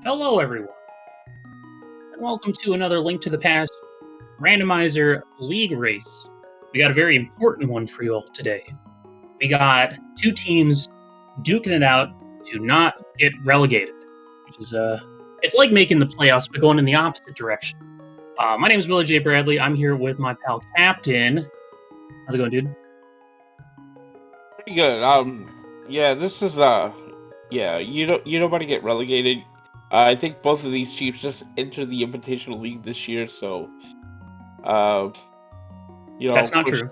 Hello, everyone, and welcome to another Link to the Past Randomizer League race. We got a very important one for you all today. We got two teams duking it out to not get relegated, which is it's like making the playoffs but going in the opposite direction. My name is Willie J. Bradley. I'm here with my pal Captain. How's it going, dude? Pretty good. Yeah, this is yeah, you don't want to get relegated. I think both of these chiefs just entered the Invitational League this year, so uh, That's of not course, true.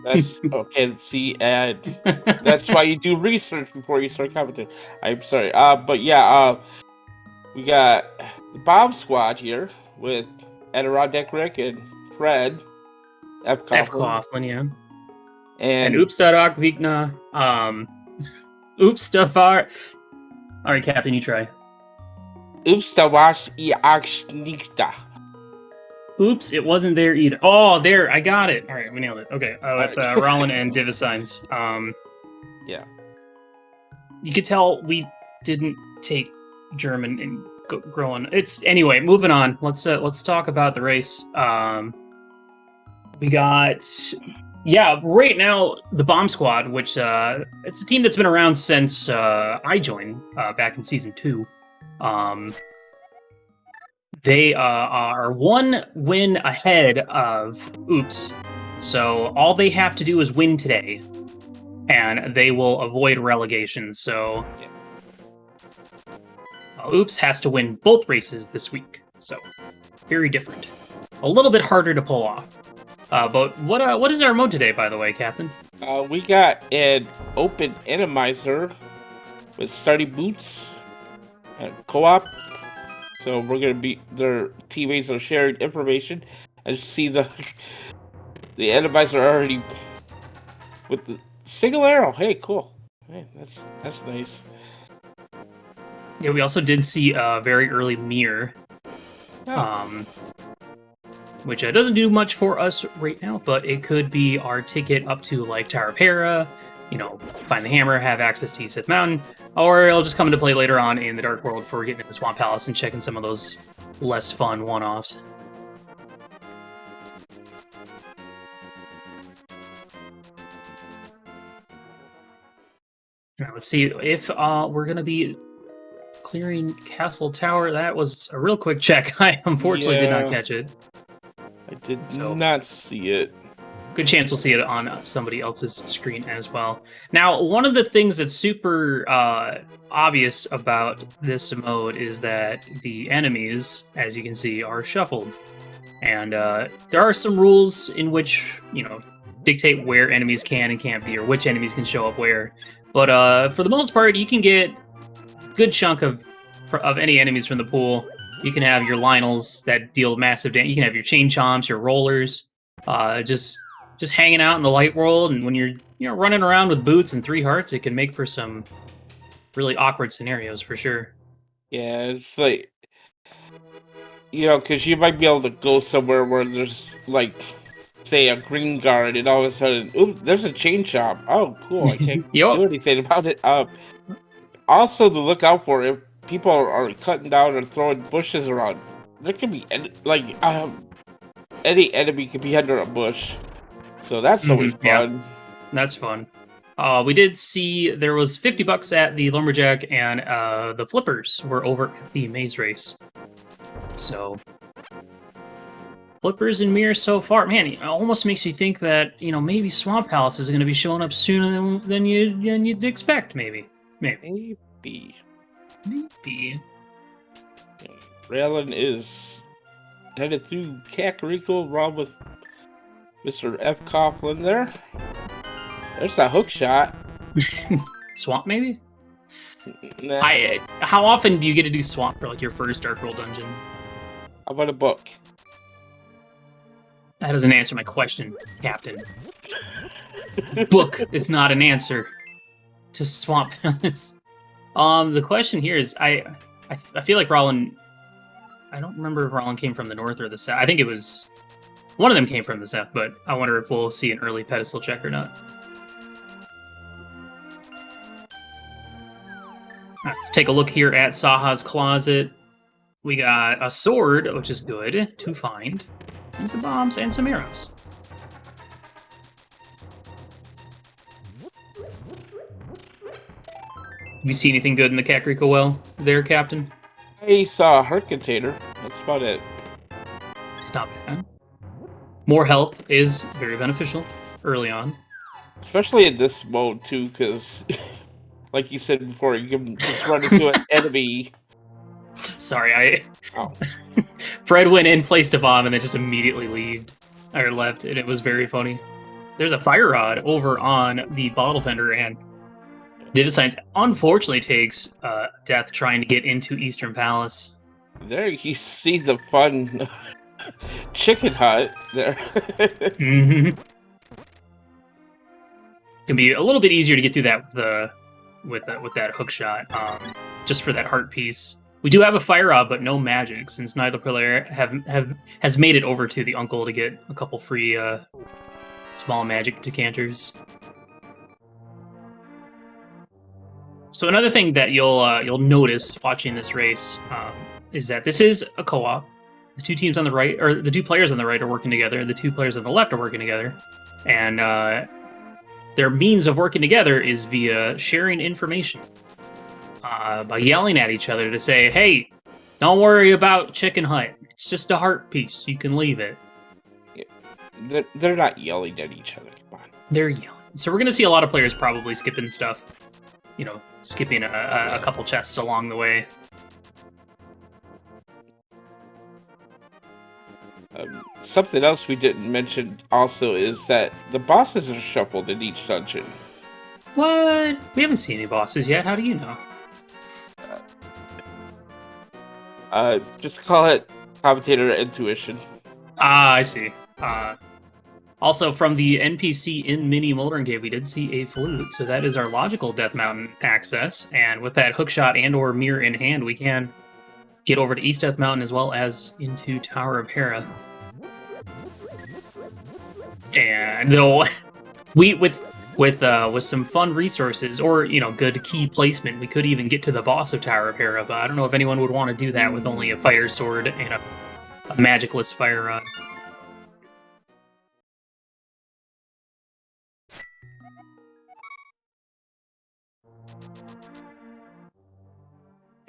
that's okay. See, and that's why you do research before you start commenting. I'm sorry. But yeah, we got the Bomb Squad here with Adirondack Rick and Fred F. F. Coughlin, Coughlin, yeah. And and Oopstadak Vigna. Oopstafar. All right, Captain, you try. Oopstawash Iakshnikta. Oops, it wasn't there either. Oh, there, I got it. All right, we nailed it. Okay, with Alright. Rollin and Divisines. Yeah. You could tell we didn't take German and growing. It's anyway. Moving on. Let's talk about the race. We got right now the Bomb Squad, which it's a team that's been around since I joined back in season 2. They are one win ahead of Oops. So all they have to do is win today, and they will avoid relegation. So Oops has to win both races this week. So very different. A little bit harder to pull off. But what is our mode today, by the way, Captain? We got an open Randomizer with starting boots and co-op. So we're gonna be their teammates are sharing information. And see the Randomizer already with the single arrow. Hey, cool. Hey, that's nice. Yeah, we also did see a very early mirror. Oh. Which doesn't do much for us right now, but it could be our ticket up to like Tower Para, find the hammer, have access to Sith Mountain, or it'll just come into play later on in the Dark World for getting into the Swamp Palace and checking some of those less fun one-offs. Now, let's see if we're going to be clearing Castle Tower. That was a real quick check. I unfortunately did not catch it. I did not see it. Good chance we'll see it on somebody else's screen as well. Now, one of the things that's super obvious about this mode is that the enemies, as you can see, are shuffled. And there are some rules in which, dictate where enemies can and can't be, or which enemies can show up where. But for the most part, you can get a good chunk of any enemies from the pool. You can have your Lionels that deal massive damage. You can have your Chain Chomps, your Rollers, just hanging out in the light world. And when you're running around with boots and 3 hearts, it can make for some really awkward scenarios for sure. Yeah, it's like because you might be able to go somewhere where there's like, say, a green guard, and all of a sudden, oops, there's a chain chomp. Oh, cool! I can't do anything about it. Also, to look out for if people are cutting down or throwing bushes around. There can be any enemy could be under a bush, so that's always fun. Yeah, that's fun. We did see there was $50 at the Lumberjack, and the Flippers were over at the Maze Race. So Flippers and mirrors so far, man, it almost makes you think that maybe Swamp Palace is going to be showing up sooner than you'd expect. Maybe. Raylan is headed through Kakariko, along with Mr. F. Coughlin there. There's that hook shot. Swamp, maybe? Nah. How often do you get to do Swamp for like your first Dark World dungeon? How about a book? That doesn't answer my question, Captain. Book is not an answer to Swamp Palace. The question here is, I feel like Rollin. I don't remember if Rollin came from the north or the south. I think it was one of them came from the south, but I wonder if we'll see an early pedestal check or not. Let's take a look here at Saha's Closet. We got a sword, which is good to find, and some bombs and some arrows. You see anything good in the Kakariko well there, Captain? I saw a heart container. That's about it. It's not bad. More health is very beneficial early on. Especially in this mode, too, because, like you said before, you can just run into an enemy. Sorry, Oh. Fred went in, placed a bomb, and then just immediately left, and it was very funny. There's a fire rod over on the bottle fender, and Diviscience unfortunately takes death trying to get into Eastern Palace. There you see the fun chicken hut there. Mm-hmm. Can be a little bit easier to get through that with that hook shot, just for that heart piece. We do have a fire rod, but no magic, since neither player has made it over to the uncle to get a couple free small magic decanters. So another thing that you'll notice watching this race is that this is a co-op. The two teams on the right, or the two players on the right, are working together. The two players on the left are working together, and their means of working together is via sharing information. By yelling at each other to say, "Hey, don't worry about Chicken Hut. It's just a heart piece. You can leave it." Yeah. They're not yelling at each other. Come on. They're yelling. So we're going to see a lot of players probably skipping stuff. You know, skipping a couple chests along the way. Something else we didn't mention also is that the bosses are shuffled in each dungeon. What? We haven't seen any bosses yet. How do you know? Just call it commentator intuition. Ah, I see. Also, from the NPC in Mini Moldering Cave, we did see a flute, so that is our logical Death Mountain access, and with that hookshot and/or mirror in hand, we can get over to East Death Mountain as well as into Tower of Hera. And though with some fun resources or good key placement, we could even get to the boss of Tower of Hera, but I don't know if anyone would want to do that with only a fire sword and a magicless fire rod.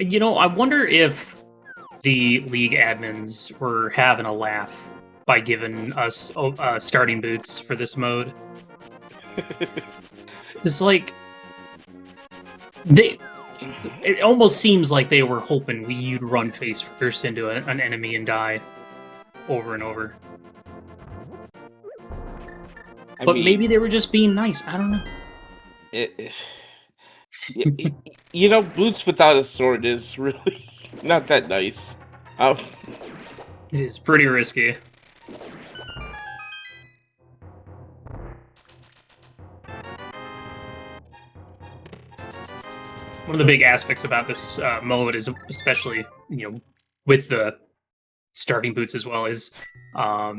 I wonder if the League admins were having a laugh by giving us starting boots for this mode. It's like it almost seems like they were hoping you'd run face first into an enemy and die over and over. But maybe they were just being nice. I don't know. Boots without a sword is really not that nice. It is pretty risky. One of the big aspects about this mode is, especially with the starting boots as well, is a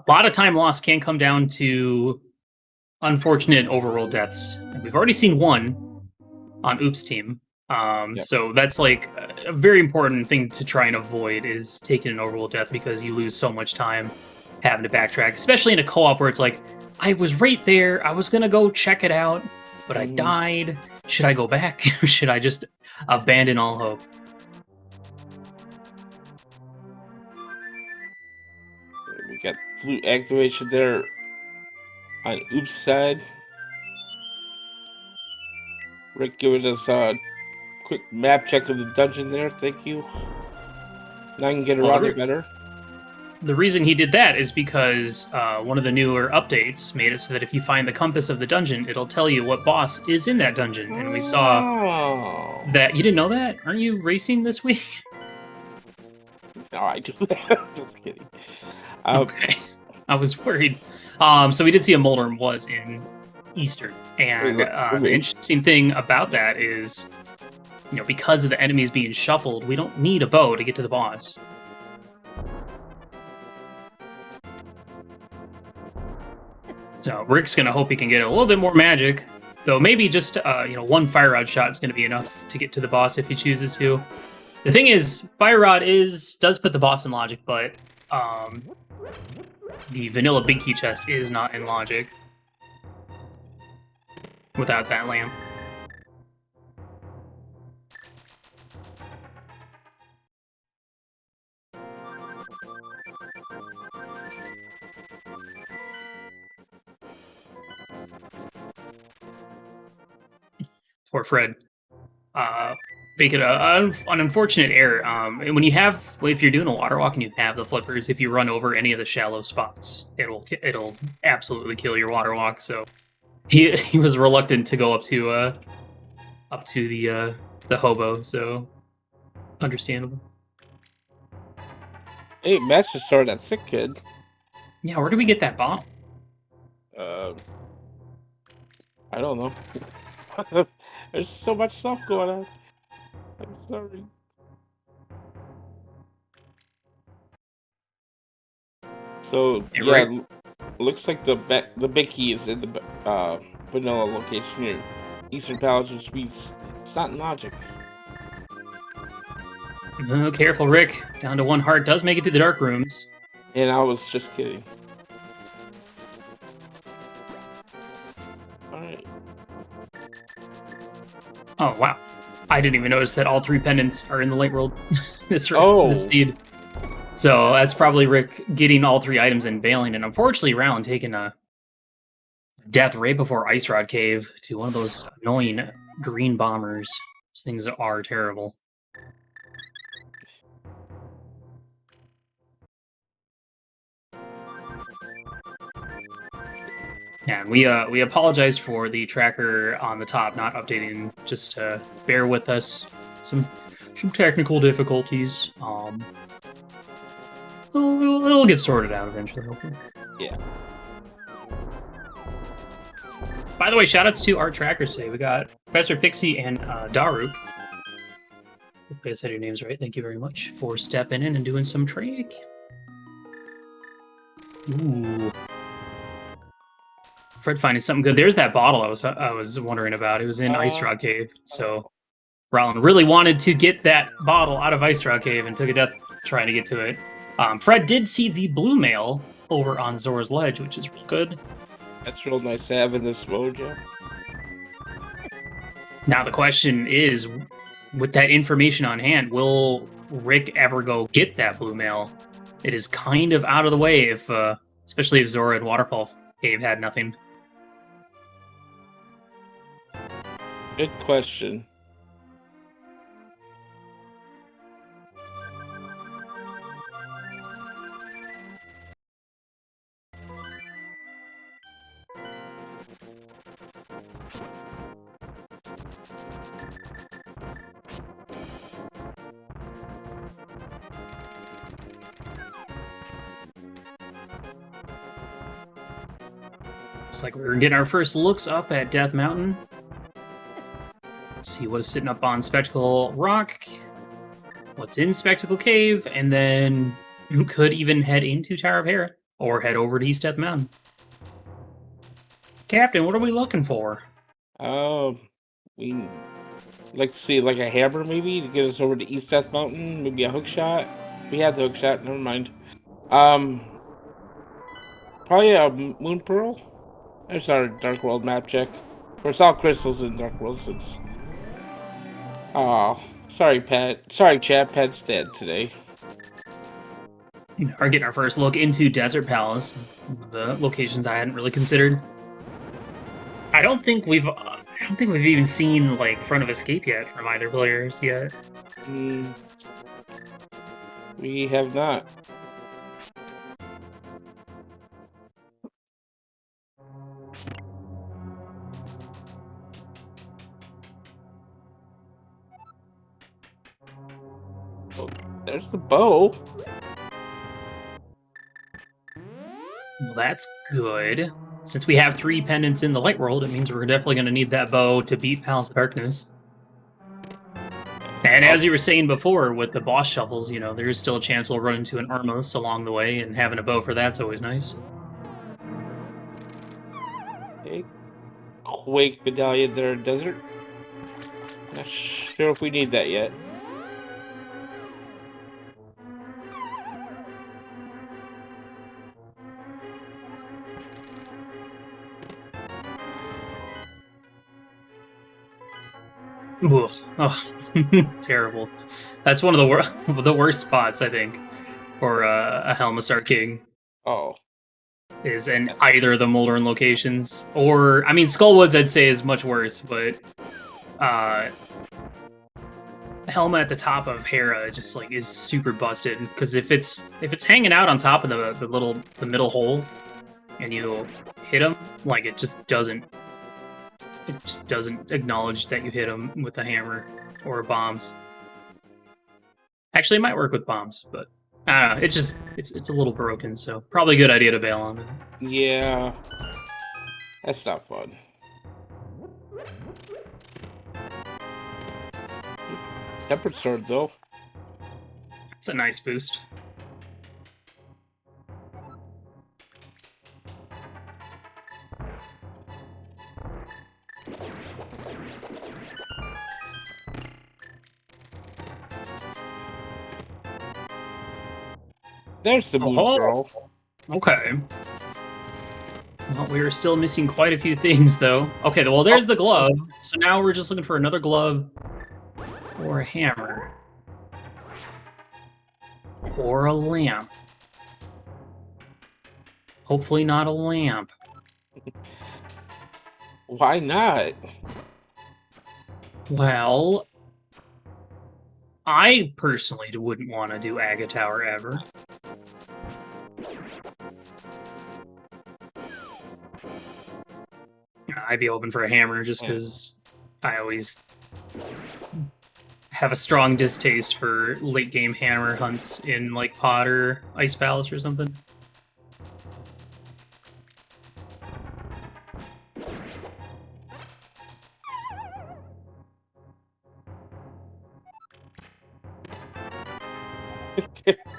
lot of time lost can come down to unfortunate overroll deaths. And we've already seen one on Oops team. Yep. So that's like a very important thing to try and avoid, is taking an overroll death, because you lose so much time having to backtrack, especially in a co-op where it's like, I was right there, I was gonna go check it out, but I died. Should I go back? Or should I just abandon all hope? We got flute activation there on Oops' side. Rick giving us a quick map check of the dungeon there. Thank you. Now I can get around it better. The reason he did that is because one of the newer updates made it so that if you find the compass of the dungeon, it'll tell you what boss is in that dungeon. And we saw that. You didn't know that? Aren't you racing this week? No, I do that. Just kidding. Okay. I was worried. So we did see a Moldorm was in Eastern. And the interesting thing about that is, because of the enemies being shuffled, we don't need a bow to get to the boss. So Rick's going to hope he can get a little bit more magic, though maybe just one fire rod shot is going to be enough to get to the boss if he chooses to. The thing is, Fire Rod does put the boss in logic, but the vanilla big key chest is not in logic without that lamp. Poor Fred. Make it an unfortunate error. If you're doing a water walk and you have the flippers, if you run over any of the shallow spots, it'll absolutely kill your water walk. So he was reluctant to go up to the hobo. So understandable. Hey, Master Sword, that sick kid. Yeah, where do we get that bomb? I don't know. There's so much stuff going on. I'm sorry. So Hey, yeah, Rick. looks like the big key is in the vanilla location here, Eastern Palace, which means it's not in logic. Oh, careful, Rick. Down to one heart. Does make it through the dark rooms. And I was just kidding. All right. Oh wow, I didn't even notice that all 3 pendants are in the light world. this seed. So that's probably Rick getting all 3 items and bailing, and unfortunately, Rowland taking a death right before Ice Rod Cave to one of those annoying green bombers. These things are terrible. Yeah, and we apologize for the tracker on the top not updating. Just bear with us. Some technical difficulties. It'll get sorted out eventually, hopefully. Yeah. By the way, shoutouts to our trackers today. We got Professor Pixie and Daru. Hope I said your names right. Thank you very much for stepping in and doing some training. Ooh. Fred finding something good. There's that bottle I was wondering about. It was in Ice Rock Cave. So Roland really wanted to get that bottle out of Ice Rock Cave and took a death trying to get to it. Fred did see the blue mail over on Zora's Ledge, which is real good. That's real nice to have in this mode, yeah. Now the question is, with that information on hand, will Rick ever go get that blue mail? It is kind of out of the way if, especially if Zora and Waterfall Cave had nothing. Good question. Looks like we're getting our first looks up at Death Mountain. Let's see what is sitting up on Spectacle Rock, what's in Spectacle Cave, and then you could even head into Tower of Hera or head over to East Death Mountain. Captain, what are we looking for? We like to see like a hammer maybe to get us over to East Death Mountain, maybe a hook shot. We had the hook shot, never mind. Probably a moon pearl. There's our Dark World map check. Of course, all crystals in Dark World. So it's... Oh, sorry, Pat. Sorry, chat. Pat's dead today. Are getting our first look into Desert Palace, the locations I hadn't really considered. I don't think we've even seen like Front of Escape yet from either players yet. We have not. Oh, there's the bow. Well, that's good. Since we have 3 pendants in the light world, it means we're definitely going to need that bow to beat Palace of Darkness. And as you were saying before, with the boss shuffles, you know, there is still a chance we'll run into an Armos along the way, and having a bow for that's always nice. Okay. Quake Medallion there in Desert. Not sure if we need that yet. Ugh. Oh, terrible. That's one of the worst spots, I think, for a Helmassar King. Oh, Is in either of the Moldorn locations. Or, I mean, Skullwoods I'd say is much worse, but uh, Helma at the top of Hera just like is super busted, because if it's hanging out on top of the middle hole and you hit him, like it just doesn't acknowledge that you hit him with a hammer or bombs. Actually, it might work with bombs, but I don't know. It's a little broken, so probably a good idea to bail on it. yeah. That's not fun. Tempered sword, though. It's a nice boost. There's the moon Oh. girl. Okay. Well, we are still missing quite a few things, though. Okay, well, there's the glove. So now we're just looking for another glove or a hammer. Or a lamp. Hopefully not a lamp. Why not? Well, I personally wouldn't want to do Aga Tower ever. I'd be open for a hammer just because I always have a strong distaste for late game hammer hunts in like Pod or Ice Palace or something.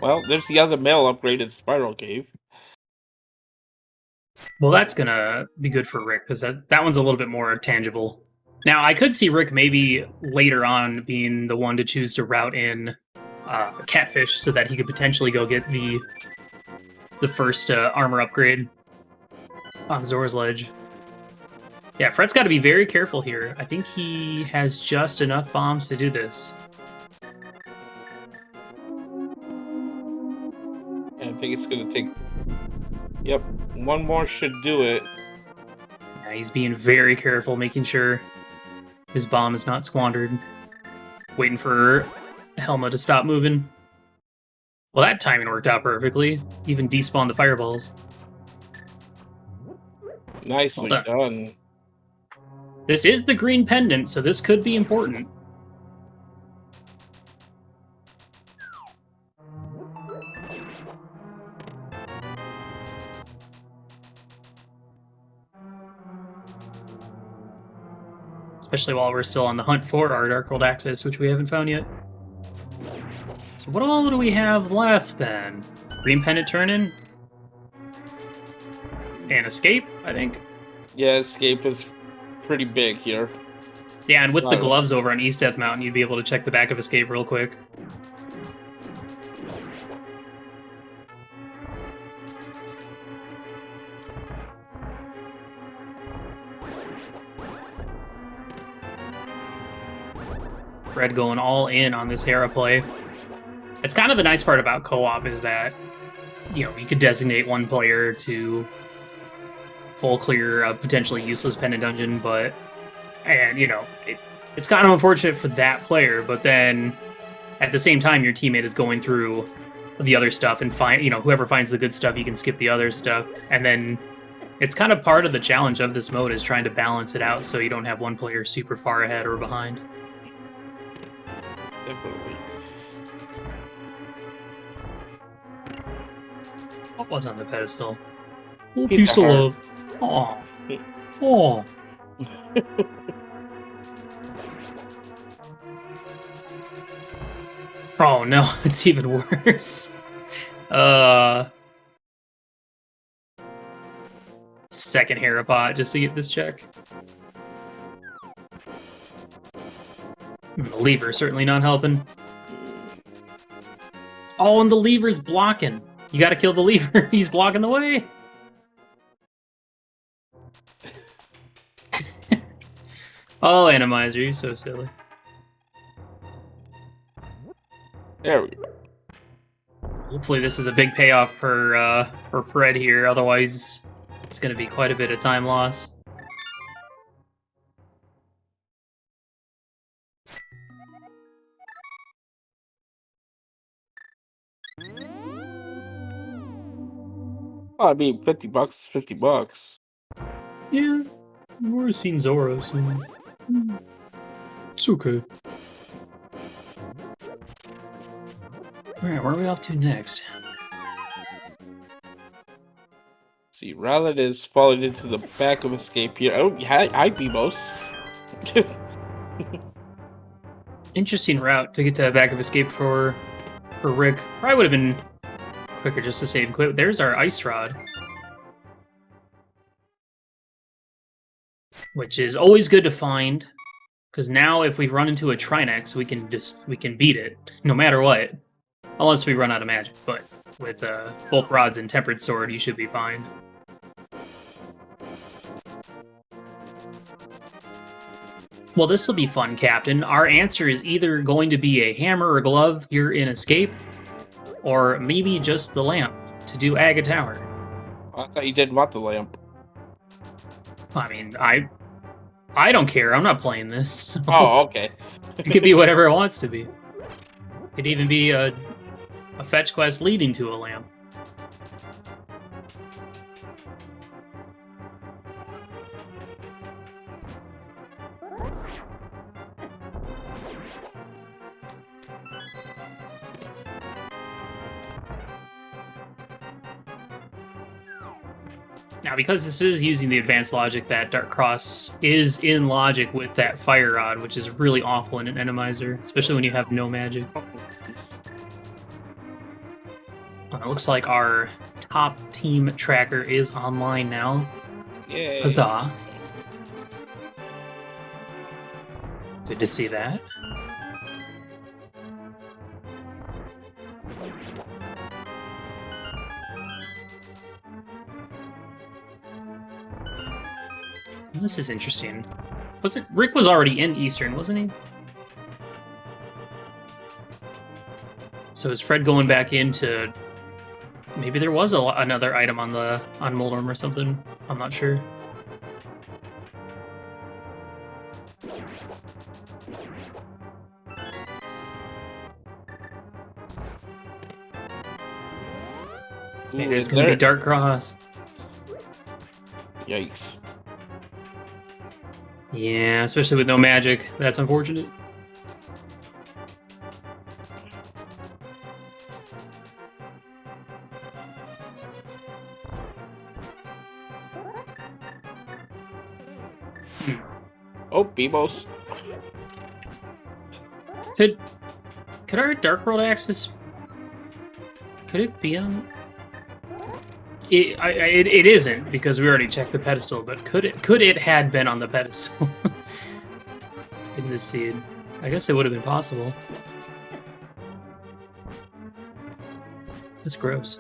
Well, there's the other male upgraded Spiral Cave. Well, that's gonna be good for Rick, because that one's a little bit more tangible. Now, I could see Rick maybe later on being the one to choose to route in Catfish, so that he could potentially go get the first armor upgrade on Zora's Ledge. Yeah, Fred's got to be very careful here. I think he has just enough bombs to do this. And I think it's going to take... Yep, one more should do it. Yeah, he's being very careful, making sure his bomb is not squandered. Waiting for Helma to stop moving. Well, that timing worked out perfectly. Even despawned the fireballs. Nicely done. This is the green pendant, so this could be important. Especially while we're still on the hunt for our Darkworld access, which we haven't found yet. So what all do we have left, then? Green pendant turn-in? And escape, I think? Yeah, escape is pretty big here. Yeah, and with the gloves over on East Death Mountain, you'd be able to check the back of escape real quick. Red going all in on this Hera play. It's kind of the nice part about co-op is that, you know, you could designate one player to full clear a potentially useless pendant dungeon, but, and, you know, it's kind of unfortunate for that player, but then at the same time, your teammate is going through the other stuff and find, you know, whoever finds the good stuff, you can skip the other stuff. And then it's kind of part of the challenge of this mode is trying to balance it out so you don't have one player super far ahead or behind. Definitely. What was on the pedestal? Oh, piece of love. Aw. Aw. Oh no, it's even worse. Second Herapot just to get this check. The lever certainly not helping. Oh, and the lever's blocking. You gotta kill the lever. He's blocking the way. Oh, Randomizer, you're so silly. There we go. Hopefully this is a big payoff for Fred here, otherwise it's going to be quite a bit of time loss. Well, I mean, $50 is $50. Yeah, we've already seen Zora, so it's okay. Alright, where are we off to next? See, Rowlet is falling into the back of escape here. Oh, hi, Bebos. Interesting route to get to back of escape for Rick. Probably would have been quicker just to save quit. There's our Ice Rod, which is always good to find, because now if we run into a Trinex, we can beat it no matter what, unless we run out of magic. But with both rods and Tempered Sword, you should be fine. Well, this will be fun, Captain. Our answer is either going to be a hammer or glove here in Escape, or maybe just the lamp to do Aga Tower. I thought you didn't want the lamp. I mean, I don't care. I'm not playing this. So Oh, okay. it could be whatever it wants to be. It could even be a fetch quest leading to a lamp. Now, because this is using the advanced logic, that Dark Cross is in logic with that Fire Rod, which is really awful in an Randomizer, especially when you have no magic. It looks like our top team tracker is online now. Yay. Huzzah. Good to see that. This is interesting. Rick was already in Eastern, wasn't he? So is Fred going back into... Maybe there was another item on Moldorm or something. I'm not sure. Okay, there's going to be Dark Cross. Yikes. Yeah, especially with no magic. That's unfortunate. Oh, Bebos. Could our Dark World access... Could it be on... It isn't, because we already checked the pedestal, but could it had been on the pedestal in this seed? I guess it would have been possible. That's gross.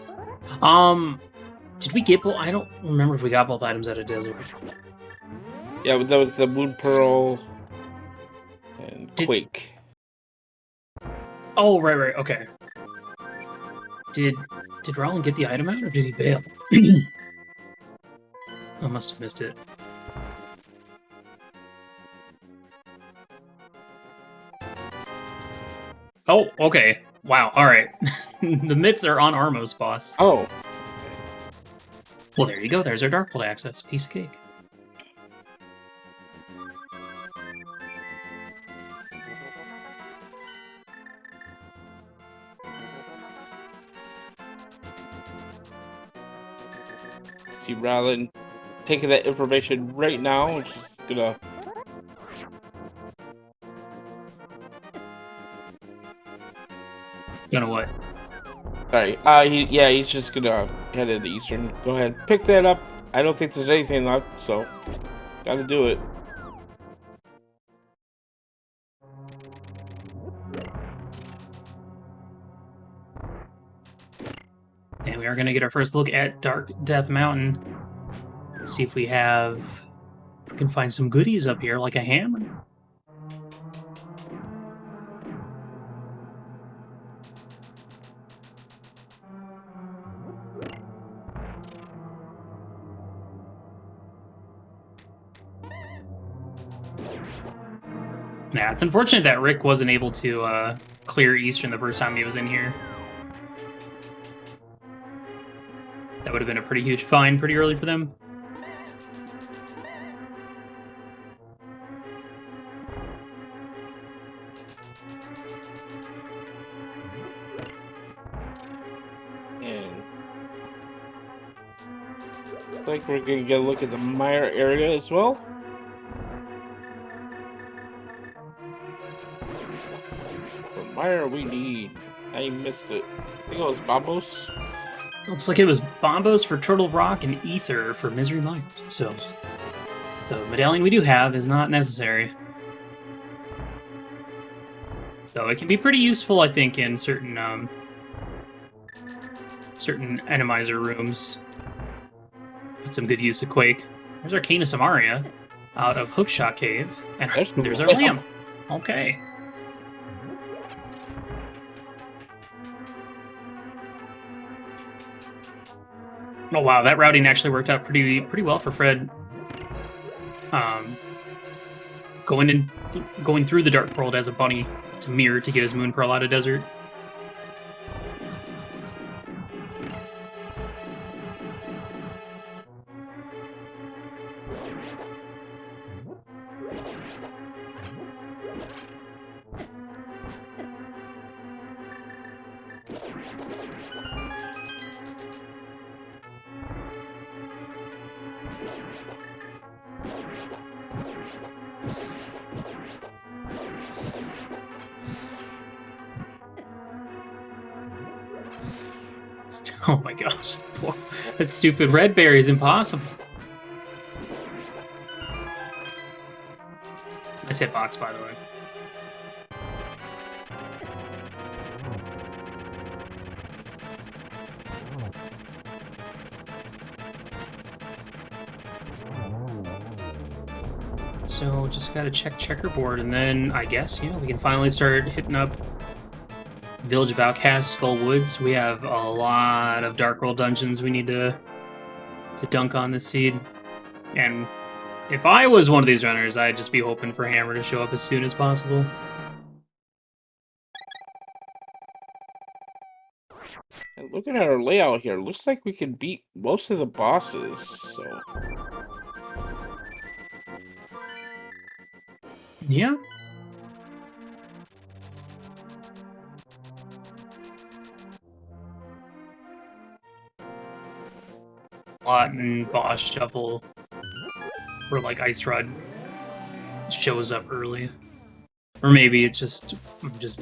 Did we get both? I don't remember if we got both items out of Desert. Yeah, but that was the Moon Pearl and Quake. Oh, right, okay. Did Roland get the item out, or did he bail? I must have missed it. Oh, okay. Wow, alright. The mitts are on Armos, boss. Oh. Well, there you go. There's our Dark World access. Piece of cake. See Rowland taking that information right now and just gonna... Gonna what? Alright, he's just gonna head into Eastern. Go ahead, pick that up. I don't think there's anything left, so gotta do it. And we are gonna get our first look at Dark Death Mountain. Let's see if we can find some goodies up here, like a hammer. Yeah, it's unfortunate that Rick wasn't able to clear Eastern the first time he was in here. That would have been a pretty huge find pretty early for them. And looks like we're going to get a look at the Meyer area as well. For Meyer, we need... I missed it. I think it was Bombos. Looks like it was Bombos for Turtle Rock and Ether for Misery Mine. So the medallion we do have is not necessary. Though it can be pretty useful, I think, in certain certain Randomizer rooms. Put some good use of Quake. There's Arcana Samaria out of Hookshot Cave. And there's our lamp. Okay. Oh wow, that routing actually worked out pretty well for Fred. Going through the Dark World as a bunny to Mirror to get his Moon Pearl out of Desert. Oh my gosh, that stupid red berry is impossible. Nice hitbox, by the way. So just gotta check checkerboard, and then I guess, you know, we can finally start hitting up Village of Outcasts, Skull Woods. We have a lot of Dark World dungeons we need to dunk on this seed. And if I was one of these runners, I'd just be hoping for Hammer to show up as soon as possible. And looking at our layout here, looks like we can beat most of the bosses, so... Yeah. Lot and boss shuffle where like Ice Rod shows up early. Or maybe it's just I'm just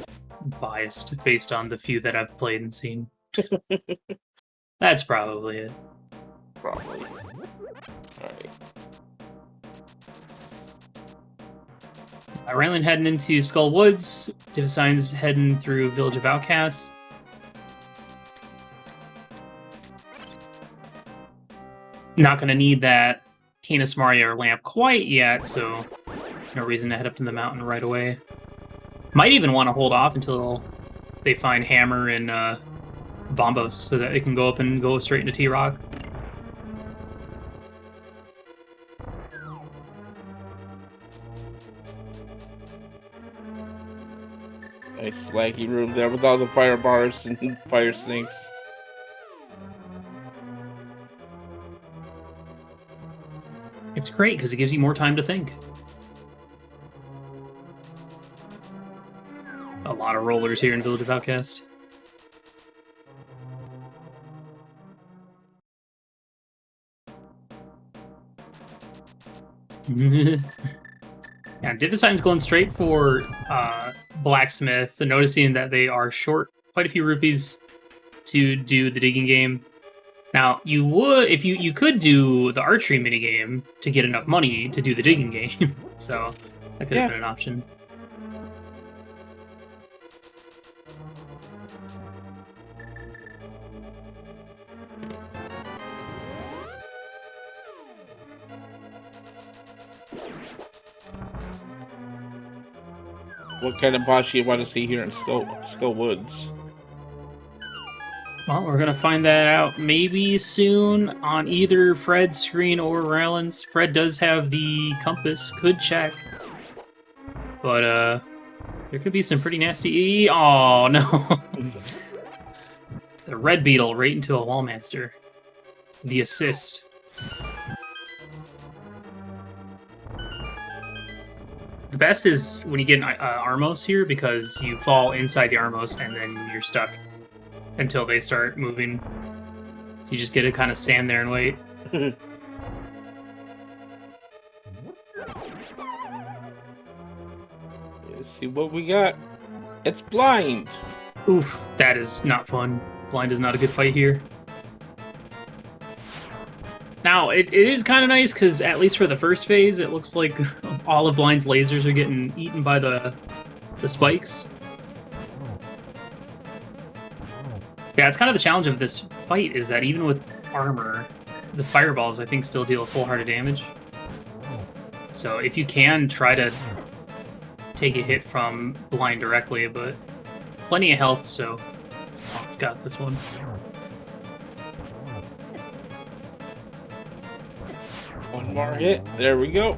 biased based on the few that I've played and seen. That's probably it. Probably. Alright. Raylan heading into Skull Woods. Divisign's heading through Village of Outcasts. Not going to need that Canis Maria or lamp quite yet, so no reason to head up to the mountain right away. Might even want to hold off until they find Hammer and Bombos so that they can go up and go straight into T-Rock. Nice laggy room there with all the fire bars and fire snakes. It's great because it gives you more time to think. A lot of rollers here in Village of Outcast. Yeah, Divisign's going straight for Blacksmith, noticing that they are short quite a few rupees to do the digging game. Now, you would, if you could do the archery minigame to get enough money to do the digging game, so that could have been an option. What kind of boss you want to see here in Skull Woods? Well, we're going to find that out maybe soon on either Fred's screen or Raylan's. Fred does have the compass, could check. But there could be some pretty nasty. Oh no! The red beetle right into a wall master. The assist. The best is when you get an Armos here, because you fall inside the Armos and then you're stuck until they start moving. So you just get to kind of stand there and wait. Let's see what we got. It's blind. Oof, that is not fun. Blind is not a good fight here. Now, it is kind of nice, because at least for the first phase, it looks like all of Blind's lasers are getting eaten by the spikes. Yeah, it's kind of the challenge of this fight, is that even with armor, the fireballs, I think, still deal a full heart of damage. So if you can, try to take a hit from Blind directly, but plenty of health, so it's got this one. One more hit. There we go.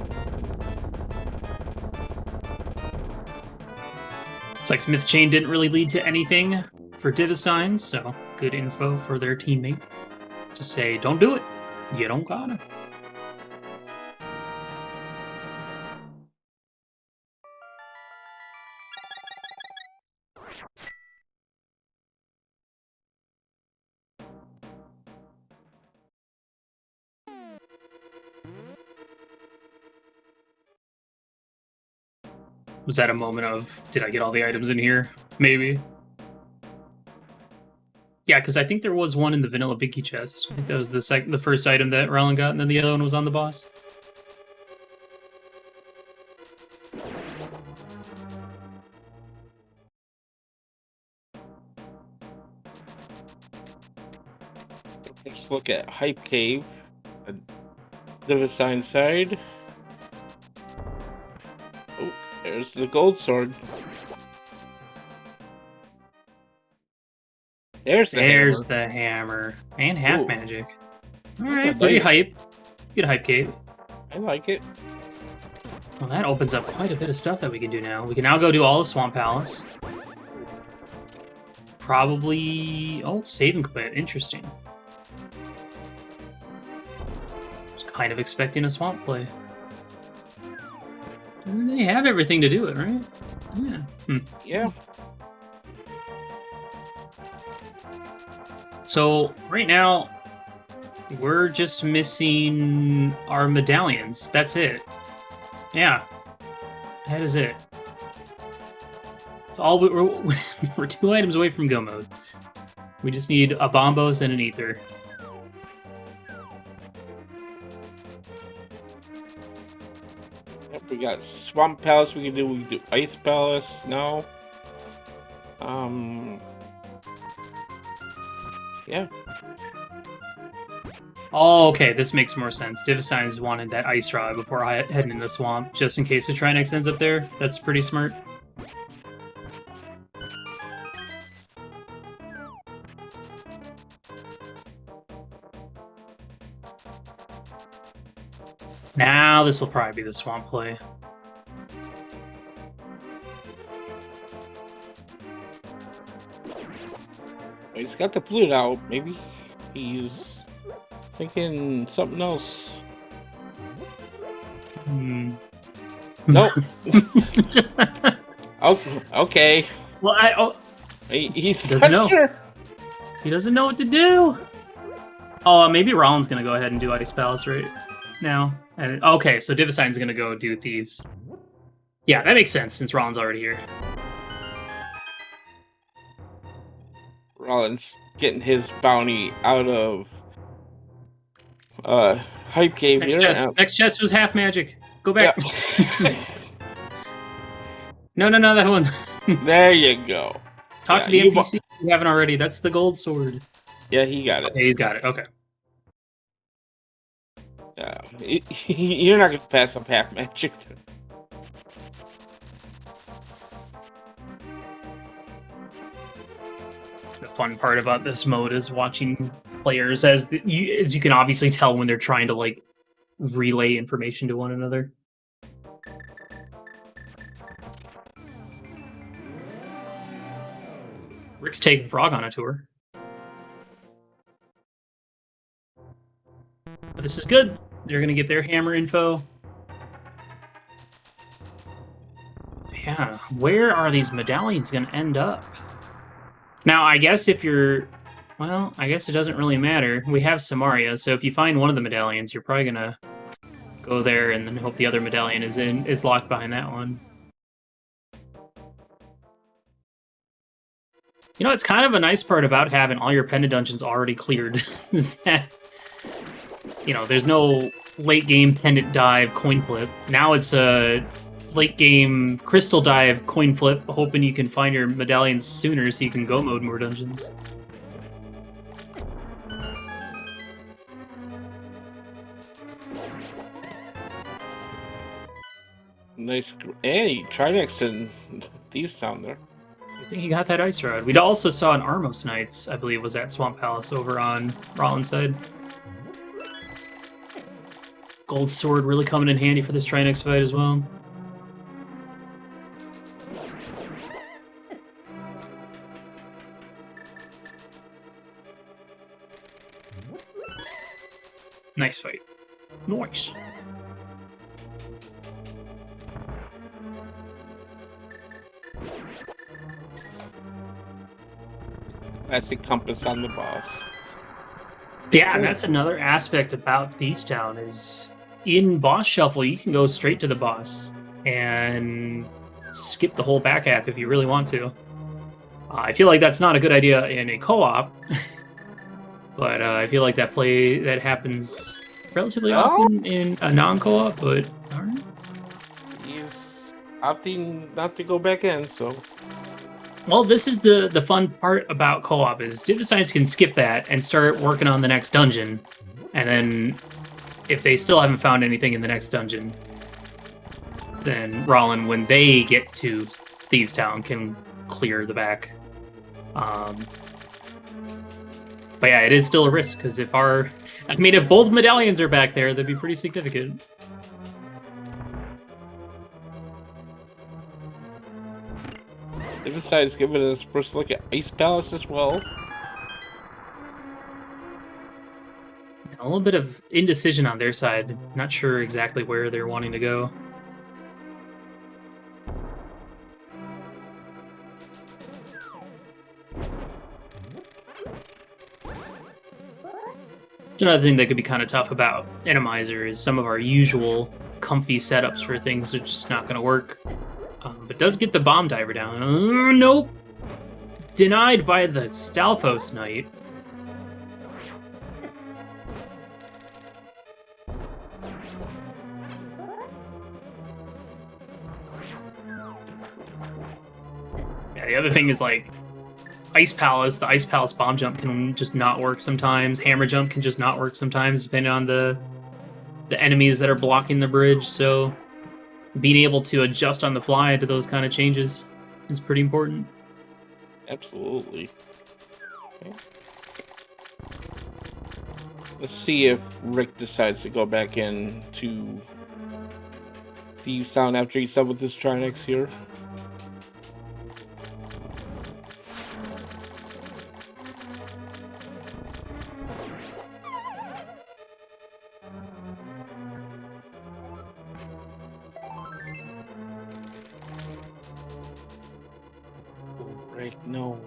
It's like Smith Chain didn't really lead to anything for Divisigns, so good info for their teammate to say, don't do it. You don't gotta. Was that a moment of, did I get all the items in here? Maybe. Yeah, because I think there was one in the vanilla Binky chest. I think that was the first item that Rowland got, and then the other one was on the boss. Let's look at Hype Cave. Divisign side. Oh, there's the gold sword. There's the hammer. And half Ooh. magic. Alright, pretty hype. Good Hype Cave. I like it. Well, that opens up quite a bit of stuff that we can do now. We can now go do all of Swamp Palace. Probably... Oh, save and quit. Interesting. Was kind of expecting a swamp play. And they have everything to do it, right? Yeah. Yeah. So, right now, we're just missing our medallions. That's it. Yeah. That is it. It's all we're 2 items away from go mode. We just need a Bombos and an Ether. Yep, we got Swamp Palace we can do Ice Palace now. Yeah. Oh, okay, this makes more sense. Divisigns wanted that ice rod before heading into the swamp, just in case the Trinex ends up there. That's pretty smart. Now this will probably be the swamp play. He's got the flute out. Maybe he's thinking something else. Nope. Okay. Well, he doesn't know. Sure. He doesn't know what to do. Oh, maybe Rollins gonna go ahead and do Ice Palace right now. And okay, so Divisign's gonna go do Thieves. Yeah, that makes sense since Rollins already here. Rollins getting his bounty out of Hype Cave here. Next chest was half magic. Go back. Yeah. No, that one. There you go. Talk to the NPC if you haven't already. That's the gold sword. Yeah, he got it. Okay, he's got it. Okay. Yeah, you're not gonna pass up half magic. The fun part about this mode is watching players, as you can obviously tell when they're trying to like relay information to one another. Rick's taking Frog on a tour. But this is good. They're going to get their hammer info. Yeah, where are these medallions going to end up? Now, I guess if you're... Well, I guess it doesn't really matter. We have Samaria, so if you find one of the medallions, you're probably going to go there and then hope the other medallion is locked behind that one. You know, it's kind of a nice part about having all your pendant dungeons already cleared, is that, you know, there's no late game pendant dive coin flip. Now it's a late game crystal dive coin flip, hoping you can find your medallions sooner so you can go mode more dungeons. Nice. Hey, Trinex and Thieves down there. I think he got that ice rod. We also saw an Armos Knights, I believe, was at Swamp Palace over on Rollins side. Gold sword really coming in handy for this Trinex fight as well. Nice fight. Nice. Classic compass on the boss. Yeah, and that's another aspect about Thieves Town is in boss shuffle, you can go straight to the boss and skip the whole back half if you really want to. I feel like that's not a good idea in a co-op, but I feel like that happens relatively often in a non-co-op, but alright. He's opting not to go back in, so... Well, this is the fun part about co-op, is Divisides can skip that and start working on the next dungeon, and then if they still haven't found anything in the next dungeon, then Rollin, when they get to Thieves Town, can clear the back. But yeah, it is still a risk, because if both medallions are back there, that'd be pretty significant. Besides giving us first look at Ice Palace as well. A little bit of indecision on their side. Not sure exactly where they're wanting to go. It's another thing that could be kind of tough about Randomizer is some of our usual comfy setups for things are just not going to work. But does get the bomb diver down. Nope. Denied by the Stalfos Knight. Yeah, the other thing is like Ice Palace. The Ice Palace bomb jump can just not work sometimes. Hammer jump can just not work sometimes, depending on the enemies that are blocking the bridge. So being able to adjust on the fly to those kind of changes is pretty important. Absolutely. Okay. Let's see if Rick decides to go back in to Thieves Town after he's done with this Trinex here. No.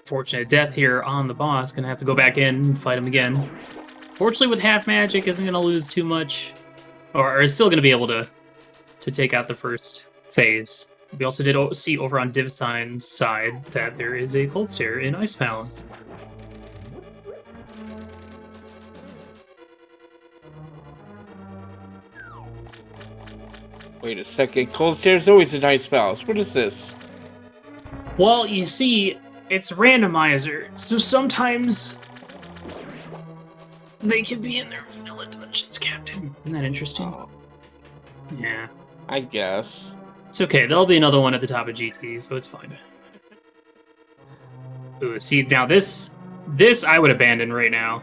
Fortunate death here on the boss. Gonna have to go back in and fight him again. Fortunately, with half magic, isn't gonna lose too much, or is still gonna be able to take out the first phase. We also did see over on Divisine's side that there is a cold stare in Ice Palace. Wait a second, Cold Stare's always a nice Palace. What is this? Well, you see, it's Randomizer, so sometimes they can be in their vanilla dungeons, Captain. Isn't that interesting? Oh, yeah. I guess. It's okay, there'll be another one at the top of GT, so it's fine. Ooh, see, now this I would abandon right now.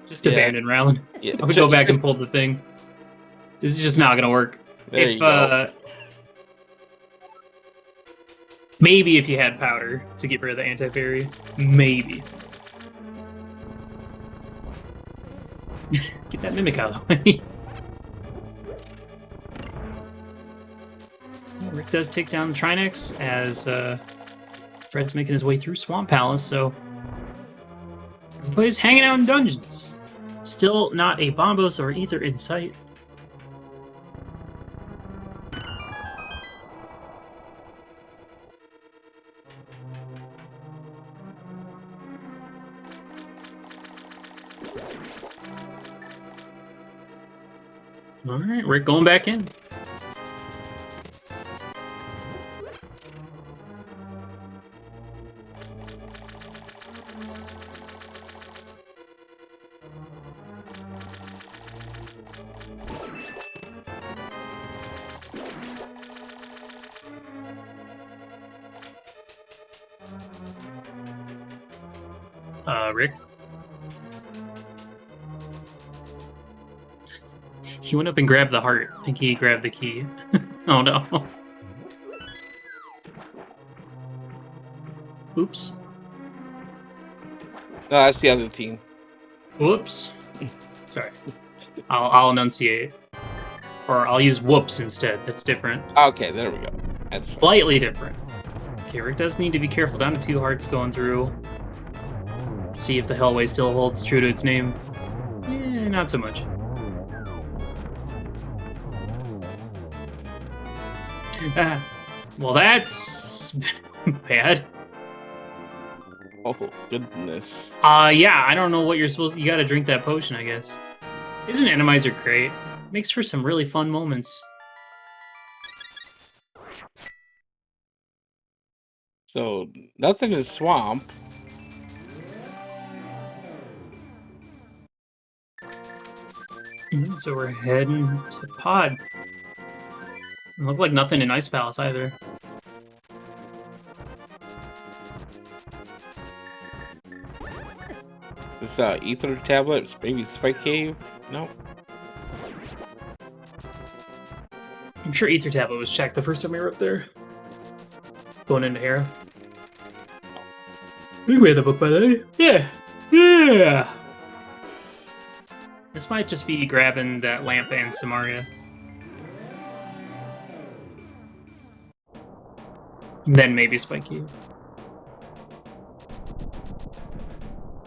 Just abandon Rylan. Yeah. I would go back and pull the thing. This is just not gonna work. There you go. Maybe if you had powder to get rid of the anti-fairy. Maybe. Get that mimic out of the way. Rick does take down the Trinex as Fred's making his way through Swamp Palace, so everybody's hanging out in dungeons. Still not a Bombos or Ether in sight. All right, Rick going back in. Rick. He went up and grabbed the heart. I think he grabbed the key. Oh no. Oops. No, that's the other team. Whoops. Sorry. I'll enunciate. Or I'll use whoops instead. That's different. Okay, there we go. That's fine. Slightly different. Okay, Rick does need to be careful. Down to 2 hearts going through. Let's see if the Hellway still holds true to its name. Not so much. Well, that's bad. Oh, goodness. Yeah, I don't know what you're supposed to... You gotta drink that potion, I guess. Isn't Randomizer great? Makes for some really fun moments. So, nothing in Swamp. So we're heading to Pod. Look like nothing in Ice Palace either. This Ether tablet, maybe Spike Cave? No. I'm sure Ether Tablet was checked the first time we were up there. Going into Hera. I think we had the book by the way. Yeah. Yeah! This might just be grabbing that lamp and Samaria. Then maybe Spike Cave.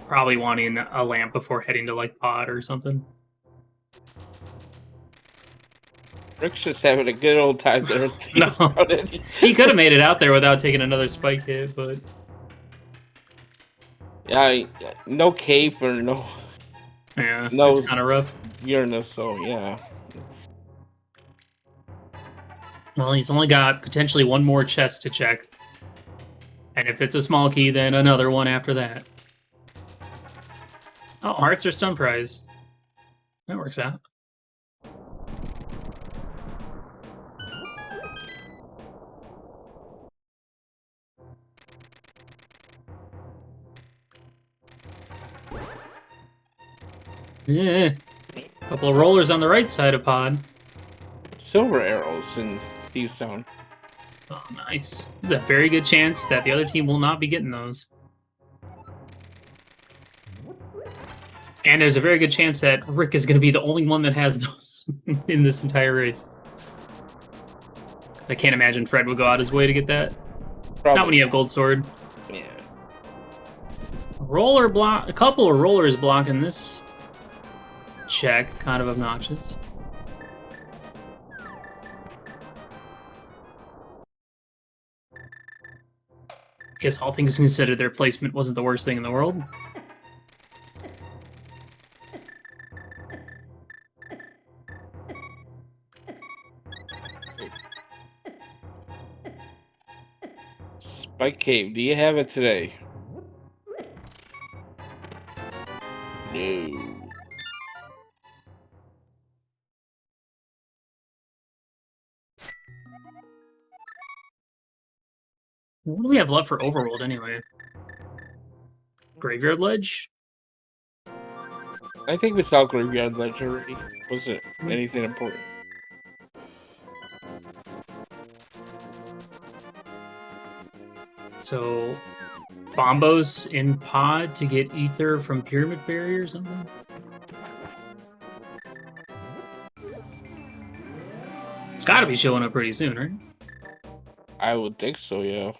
Probably wanting a lamp before heading to, like, Pod or something. Rick's just having a good old time there. No. He could have made it out there without taking another spike hit, but... Yeah, no cape or no... Yeah, no, it's kind of rough. Uranus, so yeah. Well, he's only got potentially one more chest to check. And if it's a small key, then another one after that. Oh, hearts are stun prize. That works out. Yeah. Couple of rollers on the right side of Pod. Silver arrows in Thieves Zone. Oh, nice. There's a very good chance that the other team will not be getting those. And there's a very good chance that Rick is going to be the only one that has those in this entire race. I can't imagine Fred would go out his way to get that. Probably. Not when you have Gold Sword. Yeah. Roller block. A couple of rollers blocking this check. Kind of obnoxious. Guess all things considered, their placement wasn't the worst thing in the world. Spike Cave, do you have it today? No. What do we have left for Overworld anyway? Graveyard Ledge? I think we saw Graveyard Ledge already. Wasn't anything important. So, Bombos in pod to get ether from Pyramid Fairy or something? It's gotta be showing up pretty soon, right? I would think so, yeah.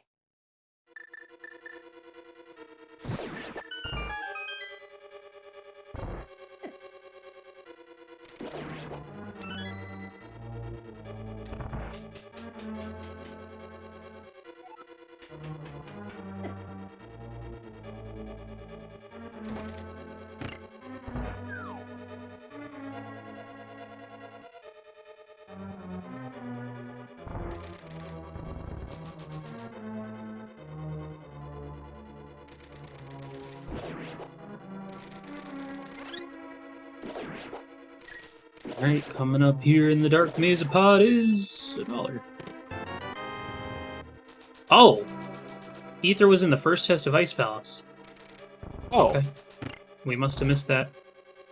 Alright, coming up here in the Dark Maze pod is $1. Oh! Ether was in the first test of Ice Palace. Oh, Okay. We must have missed that.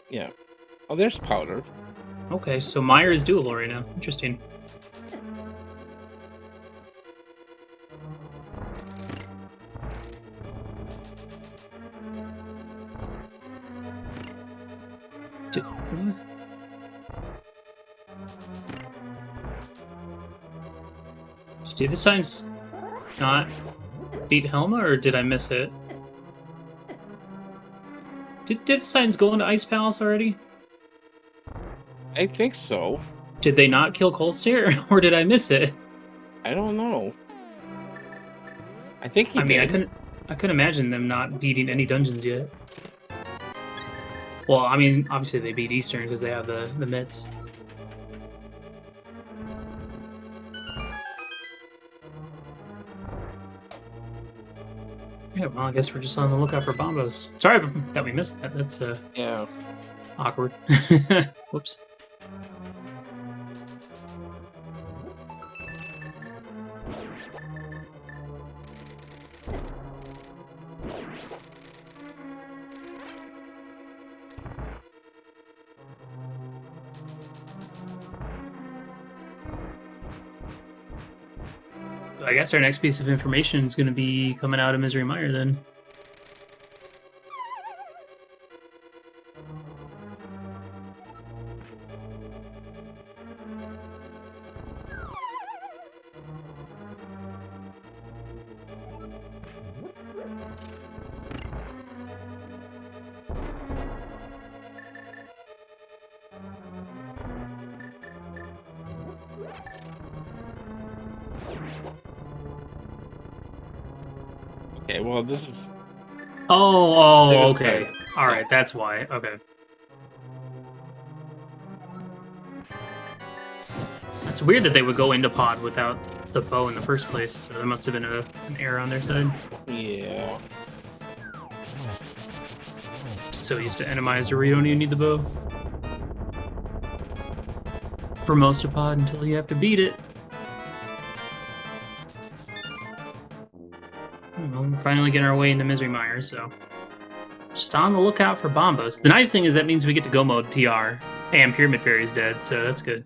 yeah. Oh, there's powder. Okay, so Meyer is doable right now. Interesting. Did the signs not beat Helma, or did I miss it? Did Divsigns go into Ice Palace already? I think so. Did they not kill Coldstair, or did I miss it? I don't know. I think he I mean, did. I couldn't imagine them not beating any dungeons yet. Well, I mean, obviously they beat Eastern because they have the mitts. Yeah, well, I guess we're just on the lookout for Bombos. Sorry that we missed that. That's Yeah. awkward. Whoops. I guess our next piece of information is going to be coming out of Misery Mire then. Okay, well, this is... Oh, There's okay. time. All right, that's why. Okay. It's weird that they would go into pod without the bow in the first place, so there must have been an error on their side. Yeah. So used to Randomizer where you don't even need the bow. For most of pod until you have to beat it. Well, we're finally getting our way into Misery Mire, so just on the lookout for Bombos. The nice thing is that means we get to go mode TR, and Pyramid Fairy's dead, so that's good.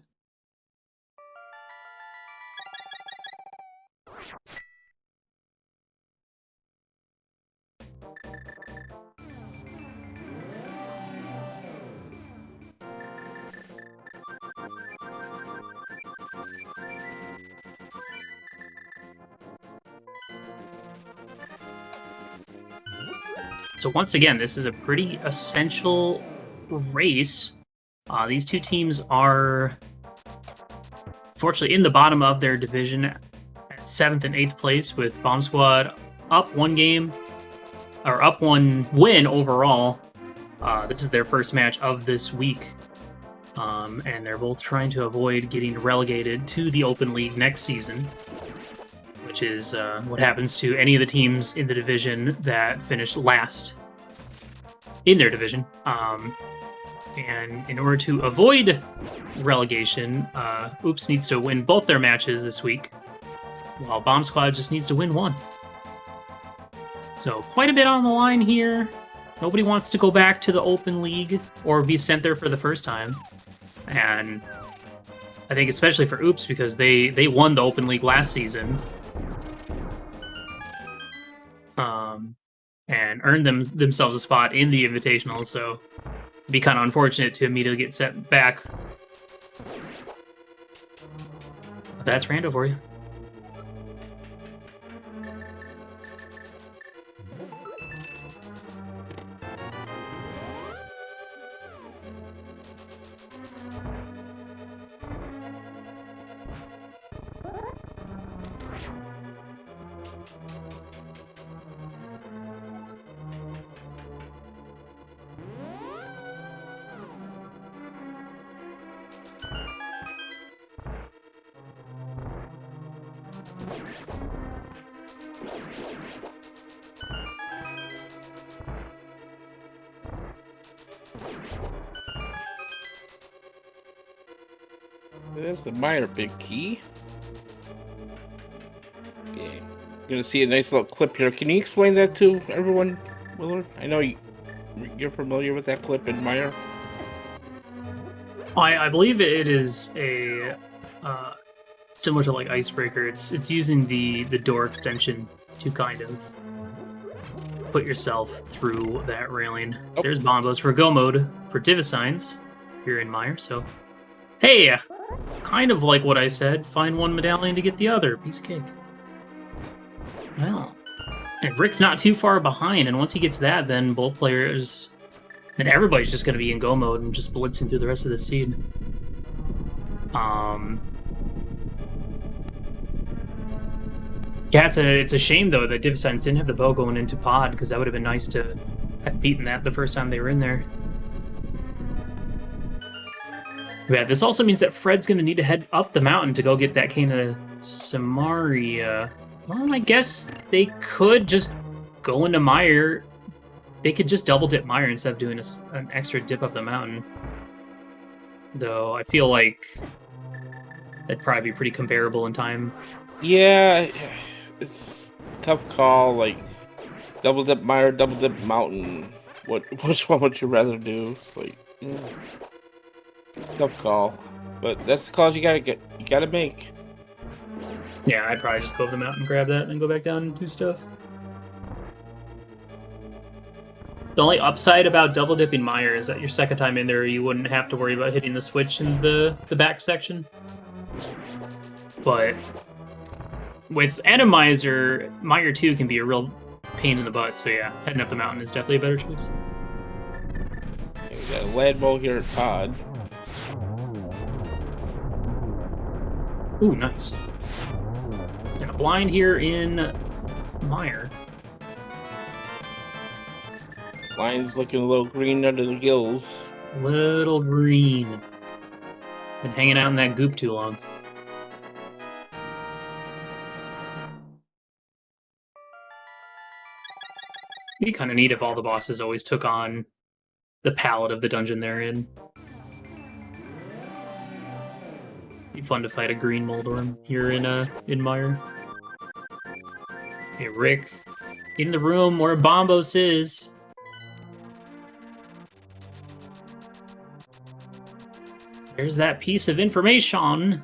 So once again, this is a pretty essential race. These two teams are, fortunately, in the bottom of their division at 7th and 8th place, with Bomb Squad up one game, or up one win overall. This is their first match of this week, and they're both trying to avoid getting relegated to the Open League next season, which is what happens to any of the teams in the division that finished last in their division. And in order to avoid relegation, Oops needs to win both their matches this week, while Bomb Squad just needs to win one. So quite a bit on the line here. Nobody wants to go back to the Open League or be sent there for the first time. And I think especially for Oops, because they won the Open League last season. and earn themselves a spot in the Invitational, so it'd be kind of unfortunate to immediately get set back. But that's Rando for you. There's the Meyer big key. Okay. You're gonna see a nice little clip here. Can you explain that to everyone, Willard? I know you're familiar with that clip in Meyer. I believe it is a similar to like Icebreaker. It's using the door extension to kind of put yourself through that railing. Oh. There's bombos for go mode for div assigns here in Meyer. So, hey, kind of like what I said. Find one medallion to get the other. Piece of cake. Well, and Rick's not too far behind, and once he gets that, then both players, then everybody's just going to be in go mode and just blitzing through the rest of the seed. Yeah, it's a shame though that div assigns didn't have the bow going into pod, because that would have been nice to have beaten that the first time they were in there. Yeah, this also means that Fred's going to need to head up the mountain to go get that cane of Samaria. Well, I guess they could just go into Meyer. They could just double dip Meyer instead of doing an extra dip up the mountain. Though I feel like that'd probably be pretty comparable in time. Yeah, it's a tough call. Like double dip Meyer, double dip mountain. Which one would you rather do? It's like, yeah. Tough call, but that's the calls you gotta make. Yeah, I'd probably just go up the mountain, grab that, and go back down and do stuff. The only upside about double dipping Meyer is that your second time in there, you wouldn't have to worry about hitting the switch in the back section. But with Randomizer, Meyer 2 can be a real pain in the butt. So yeah, heading up the mountain is definitely a better choice. We got a Ladmo here at pod. Ooh, nice. And a blind here in Meyer. Lion's looking a little green under the gills. Little green. Been hanging out in that goop too long. It'd be kind of neat if all the bosses always took on the palette of the dungeon they're in. Be fun to fight a green Moldorm here in Meyer. Okay, Rick, in the room where Bombos is. There's that piece of information.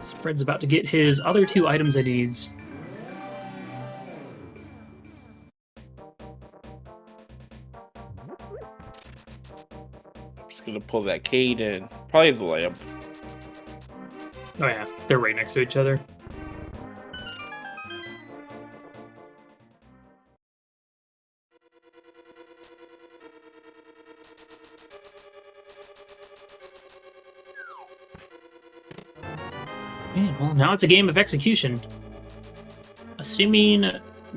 So Fred's about to get his other 2 items that he needs. Gonna pull that cane in. Probably the lamp. Oh yeah, they're right next to each other. Yeah, well, now it's a game of execution. Assuming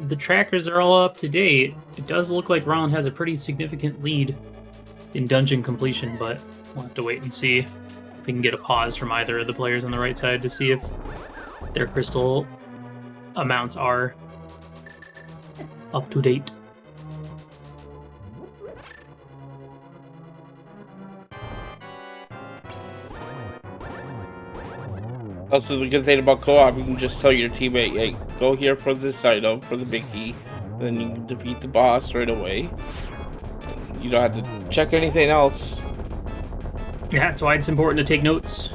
the trackers are all up to date, it does look like Ron has a pretty significant lead in dungeon completion, but we'll have to wait and see if we can get a pause from either of the players on the right side to see if their crystal amounts are up to date. Also, the good thing about co-op, you can just tell your teammate, hey, go here for this item, for the big key, then you can defeat the boss right away. You don't have to check anything else. Yeah, that's why it's important to take notes,